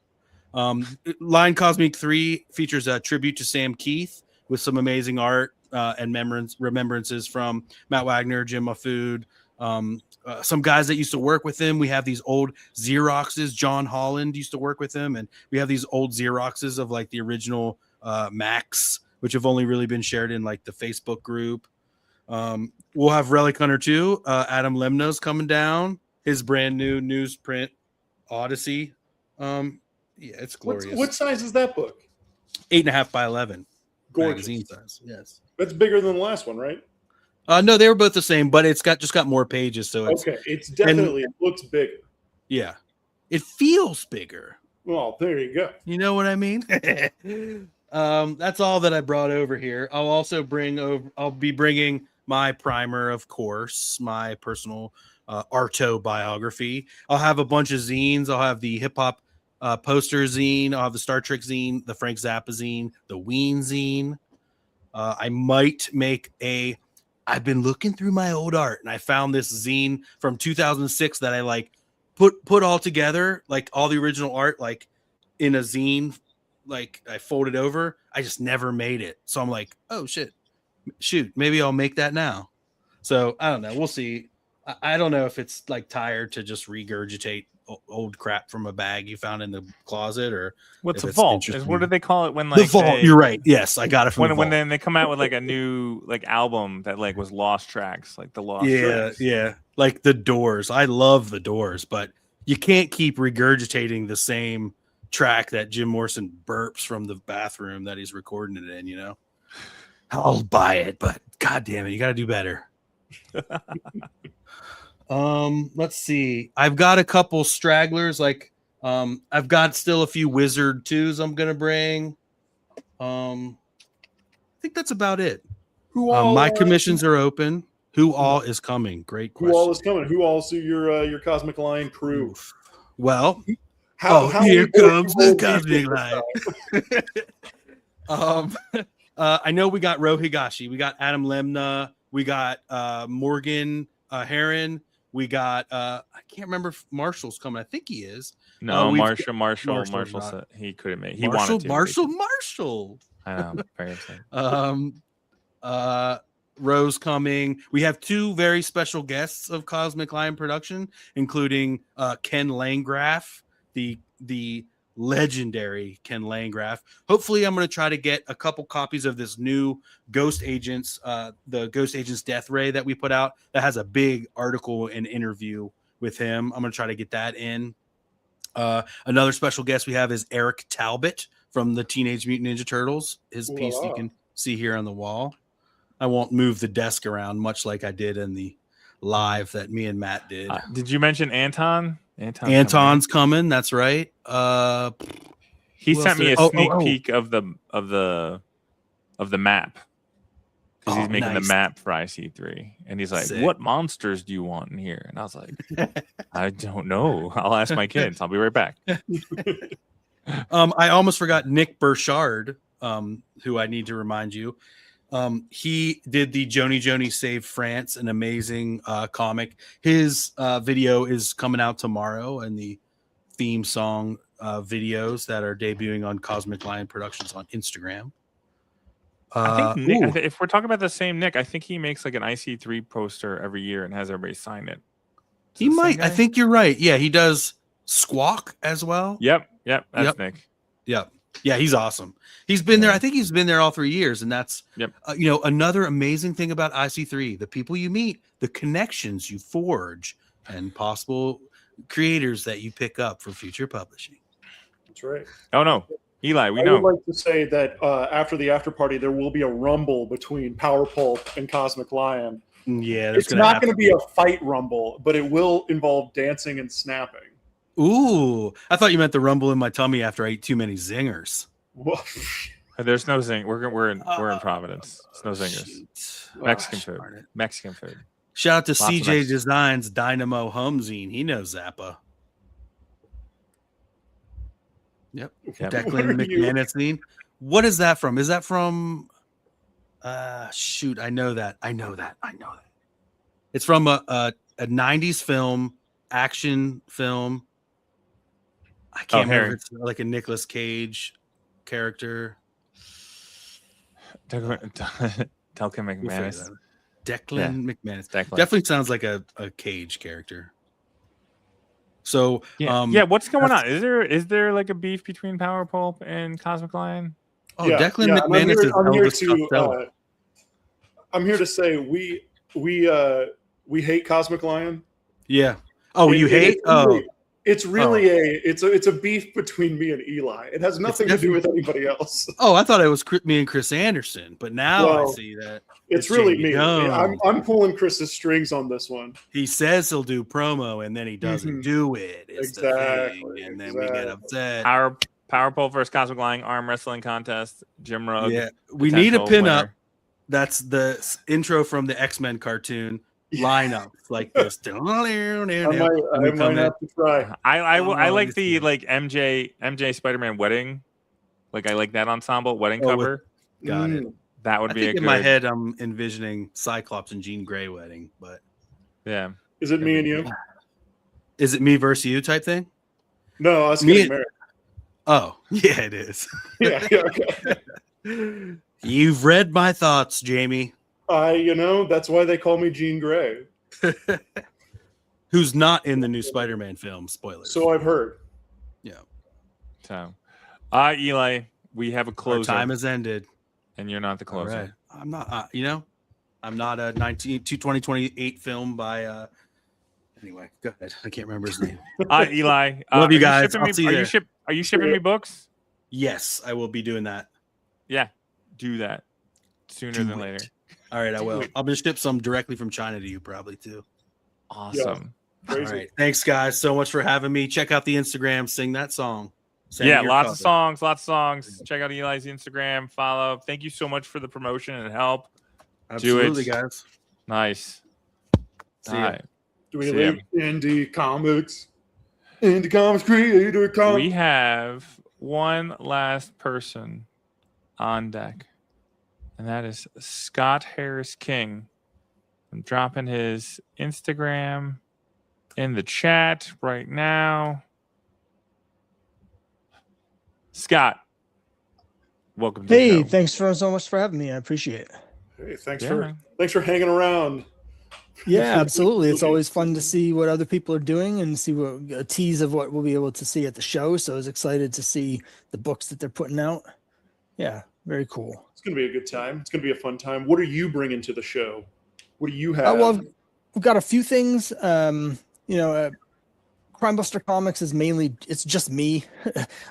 Line Cosmique 3 features a tribute to Sam Keith with some amazing art and remembrances from Matt Wagner, Jim Mahfood, some guys that used to work with him. We have these old Xeroxes. John Holland used to work with him, and we have these old Xeroxes of like the original Macs, which have only really been shared in like the Facebook group. We'll have Relic Hunter 2. Adam Lemno's coming down. His brand new newsprint Odyssey. Yeah, it's glorious. What size is that book? 8.5 by 11. Gorgeous. Magazine size. Yes. That's bigger than the last one, right? No, they were both the same, but it's got more pages, so it's okay. It's definitely, it looks bigger. Yeah, it feels bigger. Well, there you go. You know what I mean? That's all that I brought over here. I'll also I'll be bringing my primer, of course, my personal Arto biography. I'll have a bunch of zines. I'll have the hip hop poster zine. I'll have the Star Trek zine, the Frank Zappa zine, the Ween zine. I might make I've been looking through my old art and I found this zine from 2006 that I like put all together, like all the original art, like in a zine, like I folded over. I just never made it. So I'm like, oh shoot, maybe I'll make that now. So I don't know. We'll see. I don't know if it's like tired to just regurgitate old crap from a bag you found in the closet, or what's a vault? What do they call it when like the vault? You're right. Yes, I got it from when then they come out with like a new like album that like was lost tracks, like the lost tracks. Yeah, like the Doors. I love the Doors, but you can't keep regurgitating the same track that Jim Morrison burps from the bathroom that he's recording it in. You know, I'll buy it, but god damn it, you got to do better. Let's see. I've got a couple stragglers. Like, I've got still a few Wizard 2s I'm gonna bring. I think that's about it. My commissions are open. Who all is coming? Great question. Who all is coming? Who all is your Cosmic Lion crew? Well, how here comes the Cosmic Lion. I know we got Ro Higashi, we got Adam Lemna, we got Morgan Heron. We got I can't remember if Marshall's coming. I think he is. No, Marshall said he couldn't make. He wanted to. Marshall. I know. Very upset. Rose coming. We have 2 very special guests of Cosmic Lion production, including Ken Landgraf, the legendary Ken Landgraf. Hopefully, I'm going to try to get a couple copies of this new Ghost Agents, the Ghost Agents Death Ray that we put out that has a big article and interview with him. I'm going to try to get that in. Another special guest we have is Eric Talbot from the Teenage Mutant Ninja Turtles. His piece you can see here on the wall. I won't move the desk around much like I did in the live that me and Matt did. Did you mention Anton? Anton's coming. That's right. He sent me a sneak peek of the map. Because he's making the map for IC3. And he's like, what monsters do you want in here? And I was like, I don't know. I'll ask my kids. I'll be right back. I almost forgot Nick Burchard, who I need to remind you. He did the Joni Save France, an amazing comic. His video is coming out tomorrow, and the theme song videos that are debuting on Cosmic Lion Productions on Instagram. I think Nick, ooh, if we're talking about the same Nick, I think he makes like an IC3 poster every year and has everybody sign it. Is he it the same might. I guy? think you're right. Yeah, he does Squawk as well. Yep, that's Yep. Nick. Yep. Yeah, he's awesome. He's been there. Yeah. I think he's been there all 3 years, and that's Yep. Another amazing thing about IC3: the people you meet, the connections you forge, and possible creators that you pick up for future publishing. That's right. Oh no, Eli, we I know. would like to say that after the after party, there will be a rumble between Power Pulp and Cosmic Lion. Yeah, there's It's not going to be a fight rumble, but it will involve dancing and snapping. Ooh, I thought you meant the rumble in my tummy after I ate too many zingers. There's no zing. We're in Providence. There's no zingers. Shoot. Mexican Gosh, food. darn it. Mexican food. Shout out to Lots of CJ Mexican. Designs Dynamo Humzine. He knows Zappa. Yep. Yep. Declan McManus. What is that from? Is that from shoot, I know that. It's from a 90s film, action film. I can't remember Harry. if it's like a Nicolas Cage character. Delkin We'll figure McManus. that out. Declan McManus. Declan. Definitely sounds like a Cage character. So Yeah, what's going on? Is there like a beef between Power Pulp and Cosmic Lion? Declan and McManus is Elvis Costello. I'm here to say we hate Cosmic Lion. Yeah. Oh, you hate? It's really it's a beef between me and Eli. It has nothing to do with anybody else. Oh, I thought it was me and Chris Anderson, but now I Well, see that It's really Jamie me. Young. I'm pulling Chris's strings on this one. He says he'll do promo and then he doesn't do it. It's the Exactly, thing, and then we get upset. Power Pulp versus Cosmic Lion arm wrestling contest. Jim Rugg. Yeah, we need a potential pin up. winner. That's the intro from the X-Men cartoon lineup like this. I might have to try. I Oh, like this the is- like MJ Spider-Man wedding. Like I like that ensemble wedding Oh, with- cover. Got it. That would I be think a in good. my head I'm envisioning Cyclops and Jean Grey wedding, but Yeah. Is it me and you? is it me versus you type thing? No, I was Me getting and- married. Oh, yeah, it is. Yeah, okay. You've read my thoughts, Jamie. That's why they call me Jean Grey. Who's not in the new Spider-Man film? Spoilers. So I've heard. yeah, So, Eli, we have a our closer, time has ended. and you're not the All closer. right, I'm not. I'm not a 2028 film by. Anyway, go ahead. I can't remember his name. Eli, Love you are guys. shipping I'll see you are there. you shipping me books? Yes, I will be doing that. Yeah, do that sooner Do than it. later. All right, I will. I'm gonna ship some directly from China to you, probably too. Awesome. All Crazy. right, thanks guys so much for having me. Check out the Instagram. Sing that song. Send Yeah, me your lots of cover. songs. Check out Eli's Instagram. Follow. Thank you so much for the promotion and help. Absolutely, Do it. guys. Nice. See All ya. right. Do we See leave Indie Comics? Indie Comics Creator Comics. We have one last person on deck, and that is Scott Harris King. I'm dropping his Instagram in the chat right now. Scott, welcome to the Hey, show. thanks so much for having me. I appreciate it. Hey, thanks Yeah. for hanging around. Yeah, absolutely. It's always fun to see what other people are doing and see a tease of what we'll be able to see at the show. So I was excited to see the books that they're putting out. Yeah, very cool. It's gonna be a good time. It's gonna be a fun time. What are you bringing to the show? What do you have? Well, we've got a few things. Crime Buster Comics is it's just me.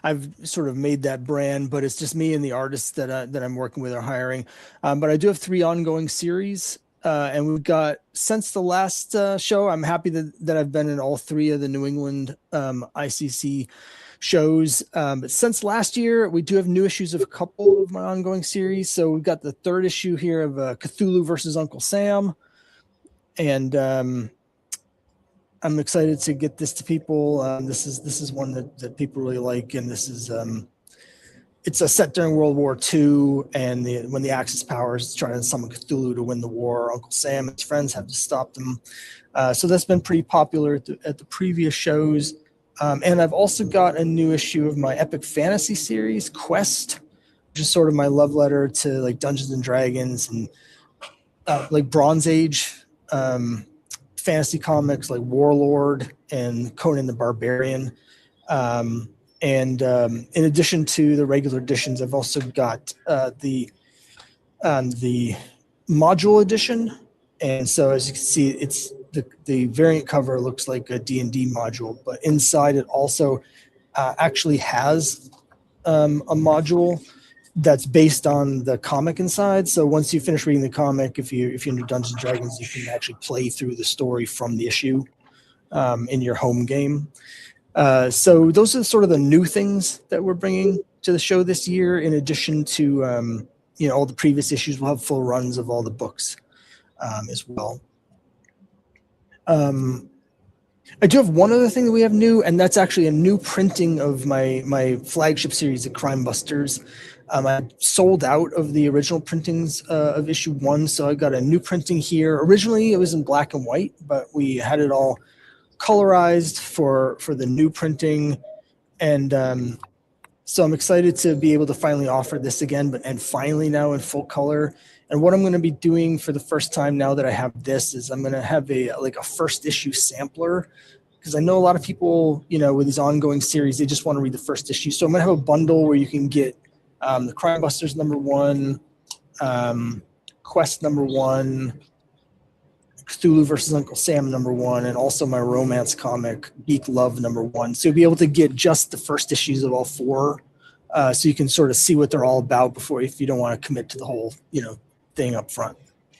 I've sort of made that brand, but it's just me and the artists that I'm working with are hiring. But I do have 3 ongoing series. And we've got, since the last show, I'm happy that I've been in all 3 of the New England ICC shows. But since last year, we do have new issues of a couple of my ongoing series. So we've got the 3rd issue here of Cthulhu versus Uncle Sam. And I'm excited to get this to people. This is one that people really like. And this is it's a set during World War II, and when the Axis powers is trying to summon Cthulhu to win the war, Uncle Sam and his friends have to stop them. So that's been pretty popular at the previous shows. And I've also got a new issue of my epic fantasy series, Quest, which is sort of my love letter to like Dungeons and Dragons and like Bronze Age fantasy comics like Warlord and Conan the Barbarian. In addition to the regular editions, I've also got the module edition. And so as you can see, it's the variant cover looks like a D&D module, but inside it also actually has a module that's based on the comic inside. So once you finish reading the comic, if you're into Dungeons and Dragons, you can actually play through the story from the issue in your home game. So those are sort of the new things that we're bringing to the show this year. In addition to all the previous issues, we'll have full runs of all the books as well. I do have one other thing that we have new, and that's actually a new printing of my flagship series, the Crime Busters. I sold out of the original printings of issue 1, so I got a new printing here. Originally, it was in black and white, but we had it all colorized for the new printing, and so I'm excited to be able to finally offer this again, and finally now in full color. And what I'm going to be doing for the first time now that I have this is I'm going to have a first issue sampler, because I know a lot of people, with these ongoing series, they just want to read the first issue. So I'm going to have a bundle where you can get the Crime Busters #1, Quest #1, Cthulhu versus Uncle Sam #1, and also my romance comic Geek Love #1. So you'll be able to get just the first issues of all 4, so you can sort of see what they're all about before, if you don't want to commit to the whole thing up front.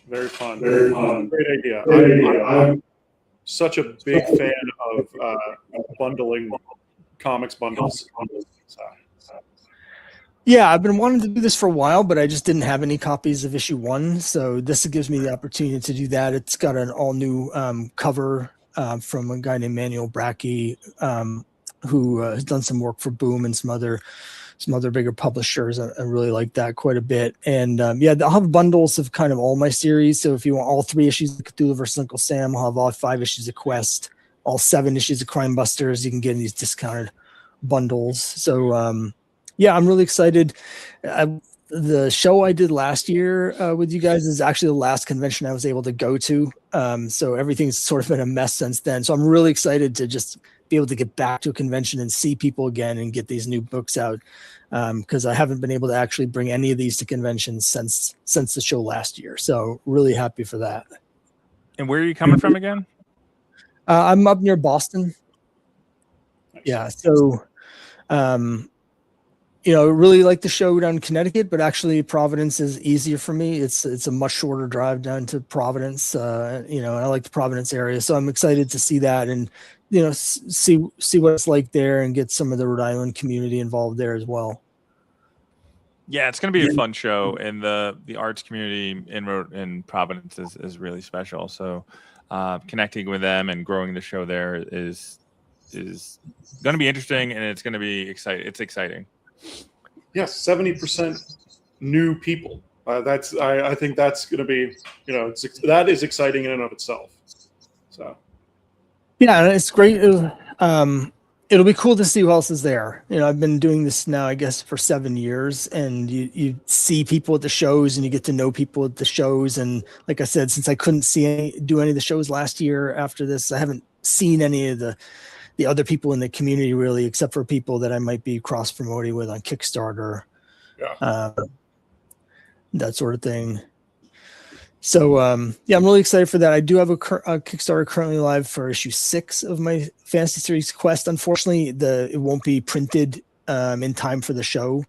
Very fun. Very fun. Great idea. I'm such a big fan of bundling comics bundles. Yeah, I've been wanting to do this for a while, but I just didn't have any copies of issue 1. So this gives me the opportunity to do that. It's got an all new cover from a guy named Manuel Bracchi, who has done some work for Boom and some other bigger publishers. I really like that quite a bit. And I'll have bundles of kind of all my series. So if you want all 3 issues of Cthulhu versus Uncle Sam, I'll have all 5 issues of Quest, all 7 issues of Crime Busters. You can get in these discounted bundles. So I'm really excited. The show I did last year with you guys is actually the last convention I was able to go to. So everything's sort of been a mess since then. So I'm really excited to just be able to get back to a convention and see people again and get these new books out, because I haven't been able to actually bring any of these to conventions since the show last year. So really happy for that. And where are you coming from again? I'm up near Boston. Yeah. So, really like the show down in Connecticut, but actually Providence is easier for me. It's a much shorter drive down to Providence. And I like the Providence area, so I'm excited to see that and see what it's like there and get some of the Rhode Island community involved there as well. Yeah, it's going to be a fun show, and the arts community in Providence is really special. So connecting with them and growing the show there is going to be interesting, and it's going to be exciting. It's exciting. Yes, 70% new people. I think that's going to be, that is exciting in and of itself. So. Yeah, it's great. It'll be cool to see who else is there. I've been doing this now, I guess, for 7 years, and you see people at the shows, and you get to know people at the shows. And like I said, since I couldn't do any of the shows last year after this, I haven't seen any of the other people in the community really, except for people that I might be cross promoting with on Kickstarter, that sort of thing. So I'm really excited for that. I do have a Kickstarter currently live for issue 6 of my fantasy series Quest. Unfortunately, it won't be printed in time for the show,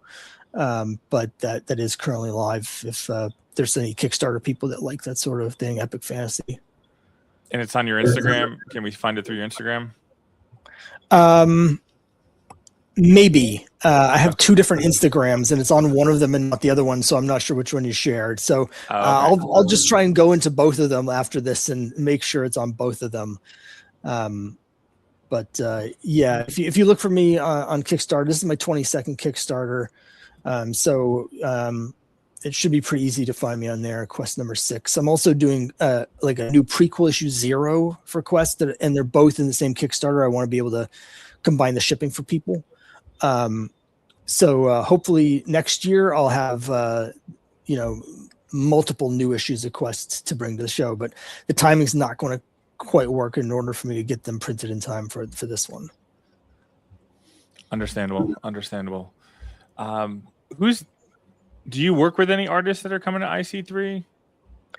but that is currently live. If there's any Kickstarter people that like that sort of thing, epic fantasy. And it's on your Instagram. Can we find it through your Instagram? Maybe. I have 2 different Instagrams, and it's on one of them and not the other one, so I'm not sure which one you shared. So I'll just try and go into both of them after this and make sure it's on both of them. If you look for me on Kickstarter, this is my 22nd Kickstarter. it should be pretty easy to find me on there. Quest number 6. I'm also doing like a new prequel issue 0 for Quest, and they're both in the same Kickstarter. I want to be able to combine the shipping for people. So hopefully next year I'll have multiple new issues of Quest to bring to the show, but the timing's not going to quite work in order for me to get them printed in time for this one. Understandable. Do you work with any artists that are coming to IC3,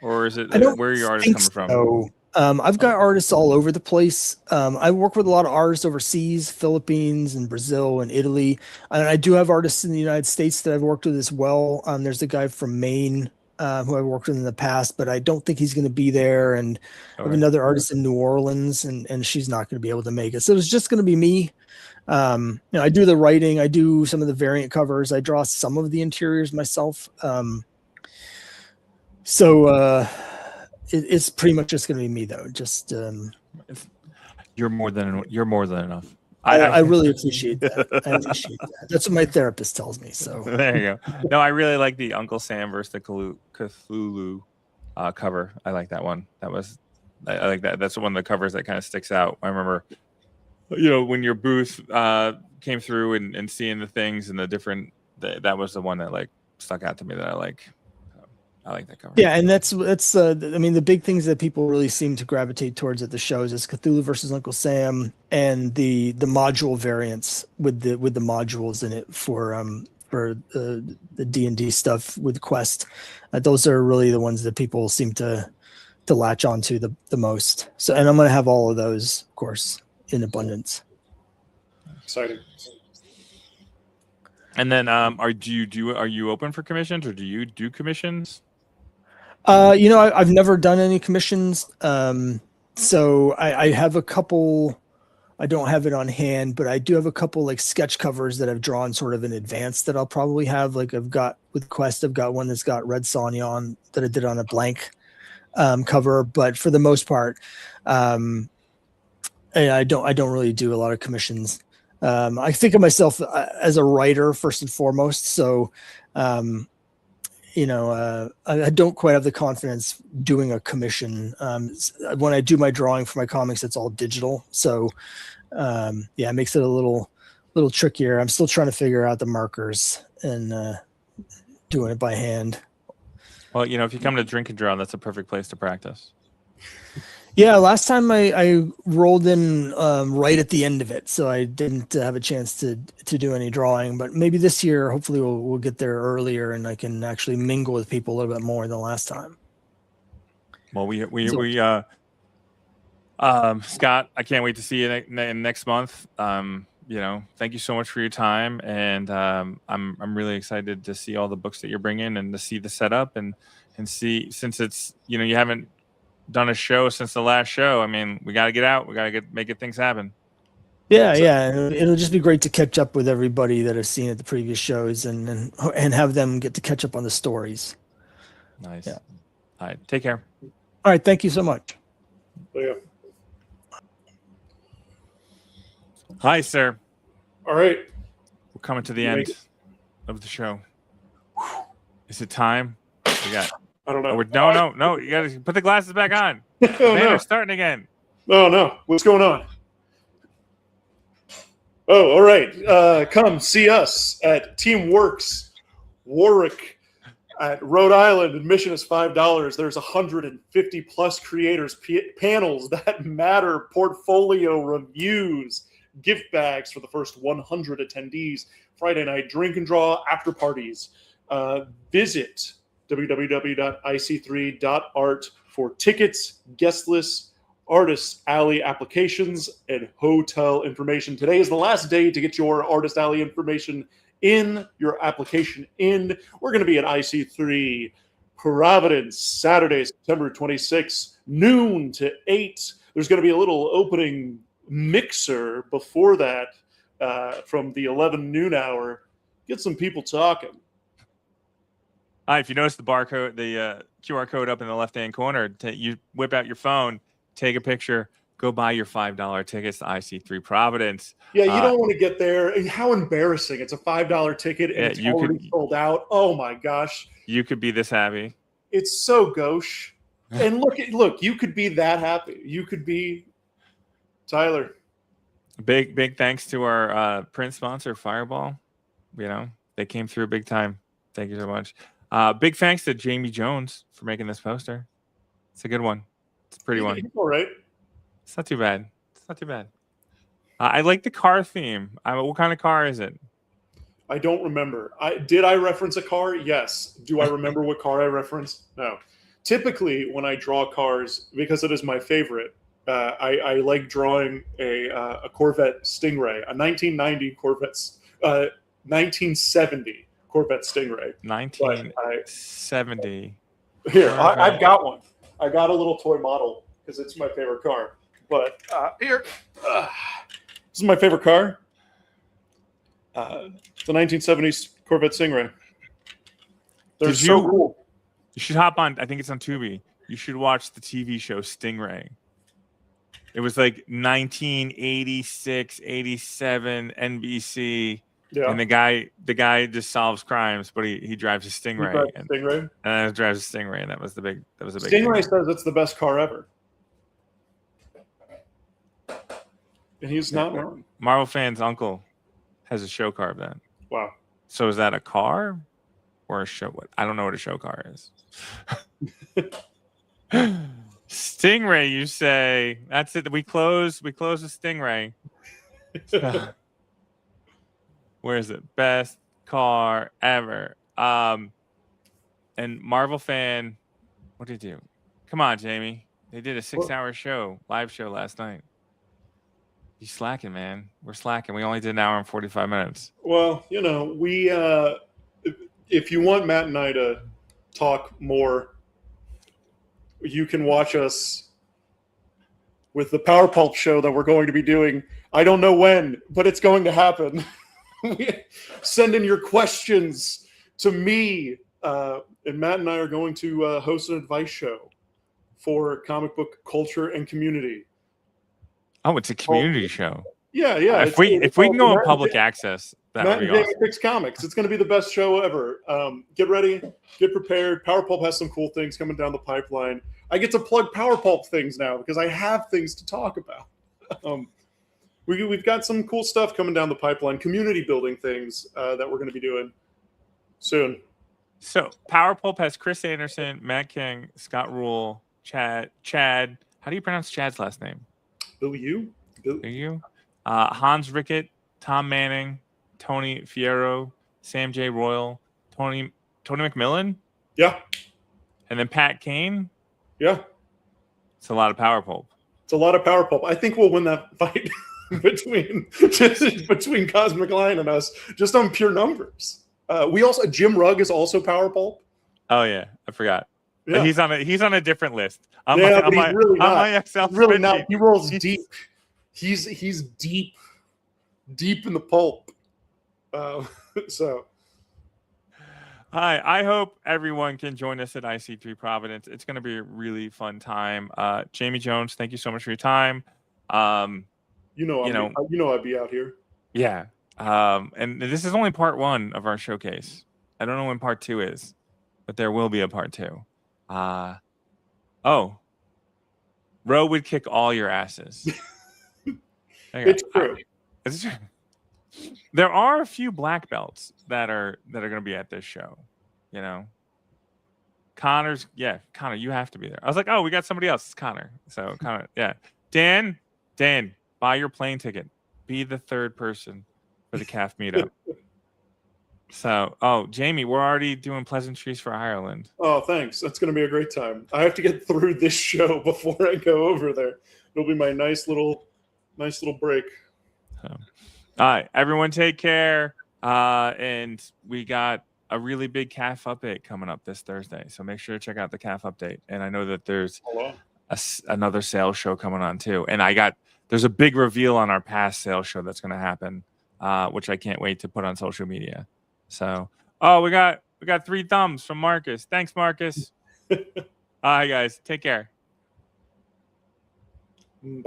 or is it where are your artists coming from? I've got artists all over the place. I work with a lot of artists overseas, Philippines and Brazil and Italy. And I do have artists in the United States that I've worked with as well. There's a guy from Maine who I've worked with in the past, but I don't think he's going to be there. And I have another artist in New Orleans, and she's not going to be able to make it. So it's just going to be me. I do the writing, I do some of the variant covers, I draw some of the interiors myself. It's pretty much just going to be me though. Just you're more than enough. I really appreciate that. I appreciate that. That's what my therapist tells me. So there you go. No, I really like the Uncle Sam versus the Cthulhu cover. I like that one. I like that. That's one of the covers that kind of sticks out. I remember, when your booth came through and seeing the things and the different, that was the one that like stuck out to me that I like. I like that cover. Yeah, and that's the big things that people really seem to gravitate towards at the shows is Cthulhu versus Uncle Sam and the module variants with the modules in it for the D&D stuff with Quest. Those are really the ones that people seem to latch onto the most. So, and I'm going to have all of those, of course, in abundance. Exciting. And then, are you open for commissions, or do you do commissions? I've never done any commissions. So I have a couple. I don't have it on hand, but I do have a couple like sketch covers that I've drawn sort of in advance that I'll probably have. Like I've got with Quest, I've got one that's got Red Sonja on that I did on a blank cover. But for the most part, I don't really do a lot of commissions. I think of myself as a writer first and foremost. So, I don't quite have the confidence doing a commission. When I do my drawing for my comics, it's all digital. So, it makes it a little trickier. I'm still trying to figure out the markers and doing it by hand. Well, if you come to Drink and Draw, that's a perfect place to practice. Yeah, last time I rolled in right at the end of it, so I didn't have a chance to do any drawing. But maybe this year, hopefully, we'll get there earlier, and I can actually mingle with people a little bit more than last time. Well, Scott, I can't wait to see you next month. Thank you so much for your time, and I'm really excited to see all the books that you're bringing and to see the setup and see, since it's you haven't done a show since the last show. I mean, we got to get out. We got to make things happen. Yeah. It'll just be great to catch up with everybody that I've seen at the previous shows and have them get to catch up on the stories. Nice. Yeah. All right. Take care. All right. Thank you so much. Yeah. Hi, sir. All right. We're coming to the end of the show. Is it time? We got. I don't know. No. You got to put the glasses back on. No. Starting again. Oh, no. What's going on? Oh, all right. Come see us at Teamworks Warwick at Rhode Island. Admission is $5. There's 150 plus creators, panels that matter, portfolio reviews, gift bags for the first 100 attendees, Friday night drink and draw after parties. Visit www.ic3.art for tickets, guest lists, Artist Alley applications, and hotel information. Today is the last day to get your Artist Alley information in, your application in. We're going to be at IC3 Providence, Saturday, September 26th, noon to 8. There's going to be a little opening mixer before that from the 11 noon hour. Get some people talking. If you notice the barcode, the QR code up in the left-hand corner, you whip out your phone, take a picture, go buy your $5 tickets to IC3 Providence. Yeah, you don't want to get there. And how embarrassing. It's a $5 ticket and Yeah, it's already sold out. Oh my gosh. You could be this happy. It's so gauche. And look, you could be that happy. You could be Tyler. Big thanks to our print sponsor, Fireball. You know, they came through big time. Thank you so much. Big thanks to Jamie Jones for making this poster. It's a good one. It's a pretty one. All right. It's not too bad. It's not too bad. I like the car theme. What kind of car is it? I don't remember. Did I reference a car? Yes. Do I remember what car I referenced? No. Typically, when I draw cars, because it is my favorite, I like drawing a Corvette Stingray, a 1990 Corvette, 1970 Corvette Stingray. 1970. Here, I've got one. I got a little toy model because it's my favorite car. But here, this is my favorite car. It's a 1970s Corvette Stingray. They're so cool. You should hop on. I think it's on Tubi. You should watch the TV show Stingray. It was like 1986, 87 NBC. Yeah. And the guy just solves crimes, but he drives a Stingray. And drives a Stingray, and that was a big Stingray says it's the best car ever. And he's not wrong. Marvel Fan's uncle has a show car of that. Wow. So is that a car or a show? I don't know what a show car is. Stingray, you say? That's it. We close with Stingray. Where is it? Best car ever. And Marvel Fan, what did he do? Come on, Jamie. They did a 6-hour live show last night. You slacking, man. We're slacking. We only did an hour and 45 minutes. Well, you know, we if you want Matt and I to talk more, you can watch us with the Power Pulp show that we're going to be doing. I don't know when, but it's going to happen. Send in your questions to me, and Matt and I are going to host an advice show for comic book culture and community. Oh, it's a community show. Yeah. If we can go in public access, that would be awesome. Fix Comics. It's going to be the best show ever. Get ready, get prepared. Power Pulp has some cool things coming down the pipeline. I get to plug Power Pulp things now because I have things to talk about. We've got some cool stuff coming down the pipeline, community building things that we're going to be doing soon. So Power Pulp has Chris Anderson, Matt King, Scott Rule, Chad. How do you pronounce Chad's last name? Bill. Hans Rickett, Tom Manning, Tony Fierro, Sam J. Royal, Tony McMillan. Yeah. And then Pat Kane. Yeah. It's a lot of Power Pulp. It's a lot of Power Pulp. I think we'll win that fight between Cosmic Lion and us, just on pure numbers. We also Jim Rugg is also Power Pulp. Oh yeah, I forgot. Yeah. He's on a different list. He's really not. My Excel really spreadsheet. not. He rolls deep. He's deep in the pulp. So. Hi, I hope everyone can join us at IC3 Providence. It's going to be a really fun time. Jamie Jones, thank you so much for your time. I'd be out here. Yeah. And this is only part 1 of our showcase. I don't know when part 2 is, but there will be a part 2. Ro would kick all your asses. It's true. It's true. There are a few black belts that are going to be at this show. You know, Connor, you have to be there. I was like, oh, we got somebody else. It's Connor. So Connor, yeah. Dan, buy your plane ticket. Be the third person for the CAF meetup. So, Jamie, we're already doing pleasantries for Ireland. Oh, thanks. That's going to be a great time. I have to get through this show before I go over there. It'll be my nice little break. All right, everyone, take care. And we got a really big CAF update coming up this Thursday, so make sure to check out the CAF update. And I know that there's another sales show coming on too. And there's a big reveal on our past sales show that's going to happen, which I can't wait to put on social media. So, we got 3 thumbs from Marcus. Thanks, Marcus. All right, guys, take care. Bye.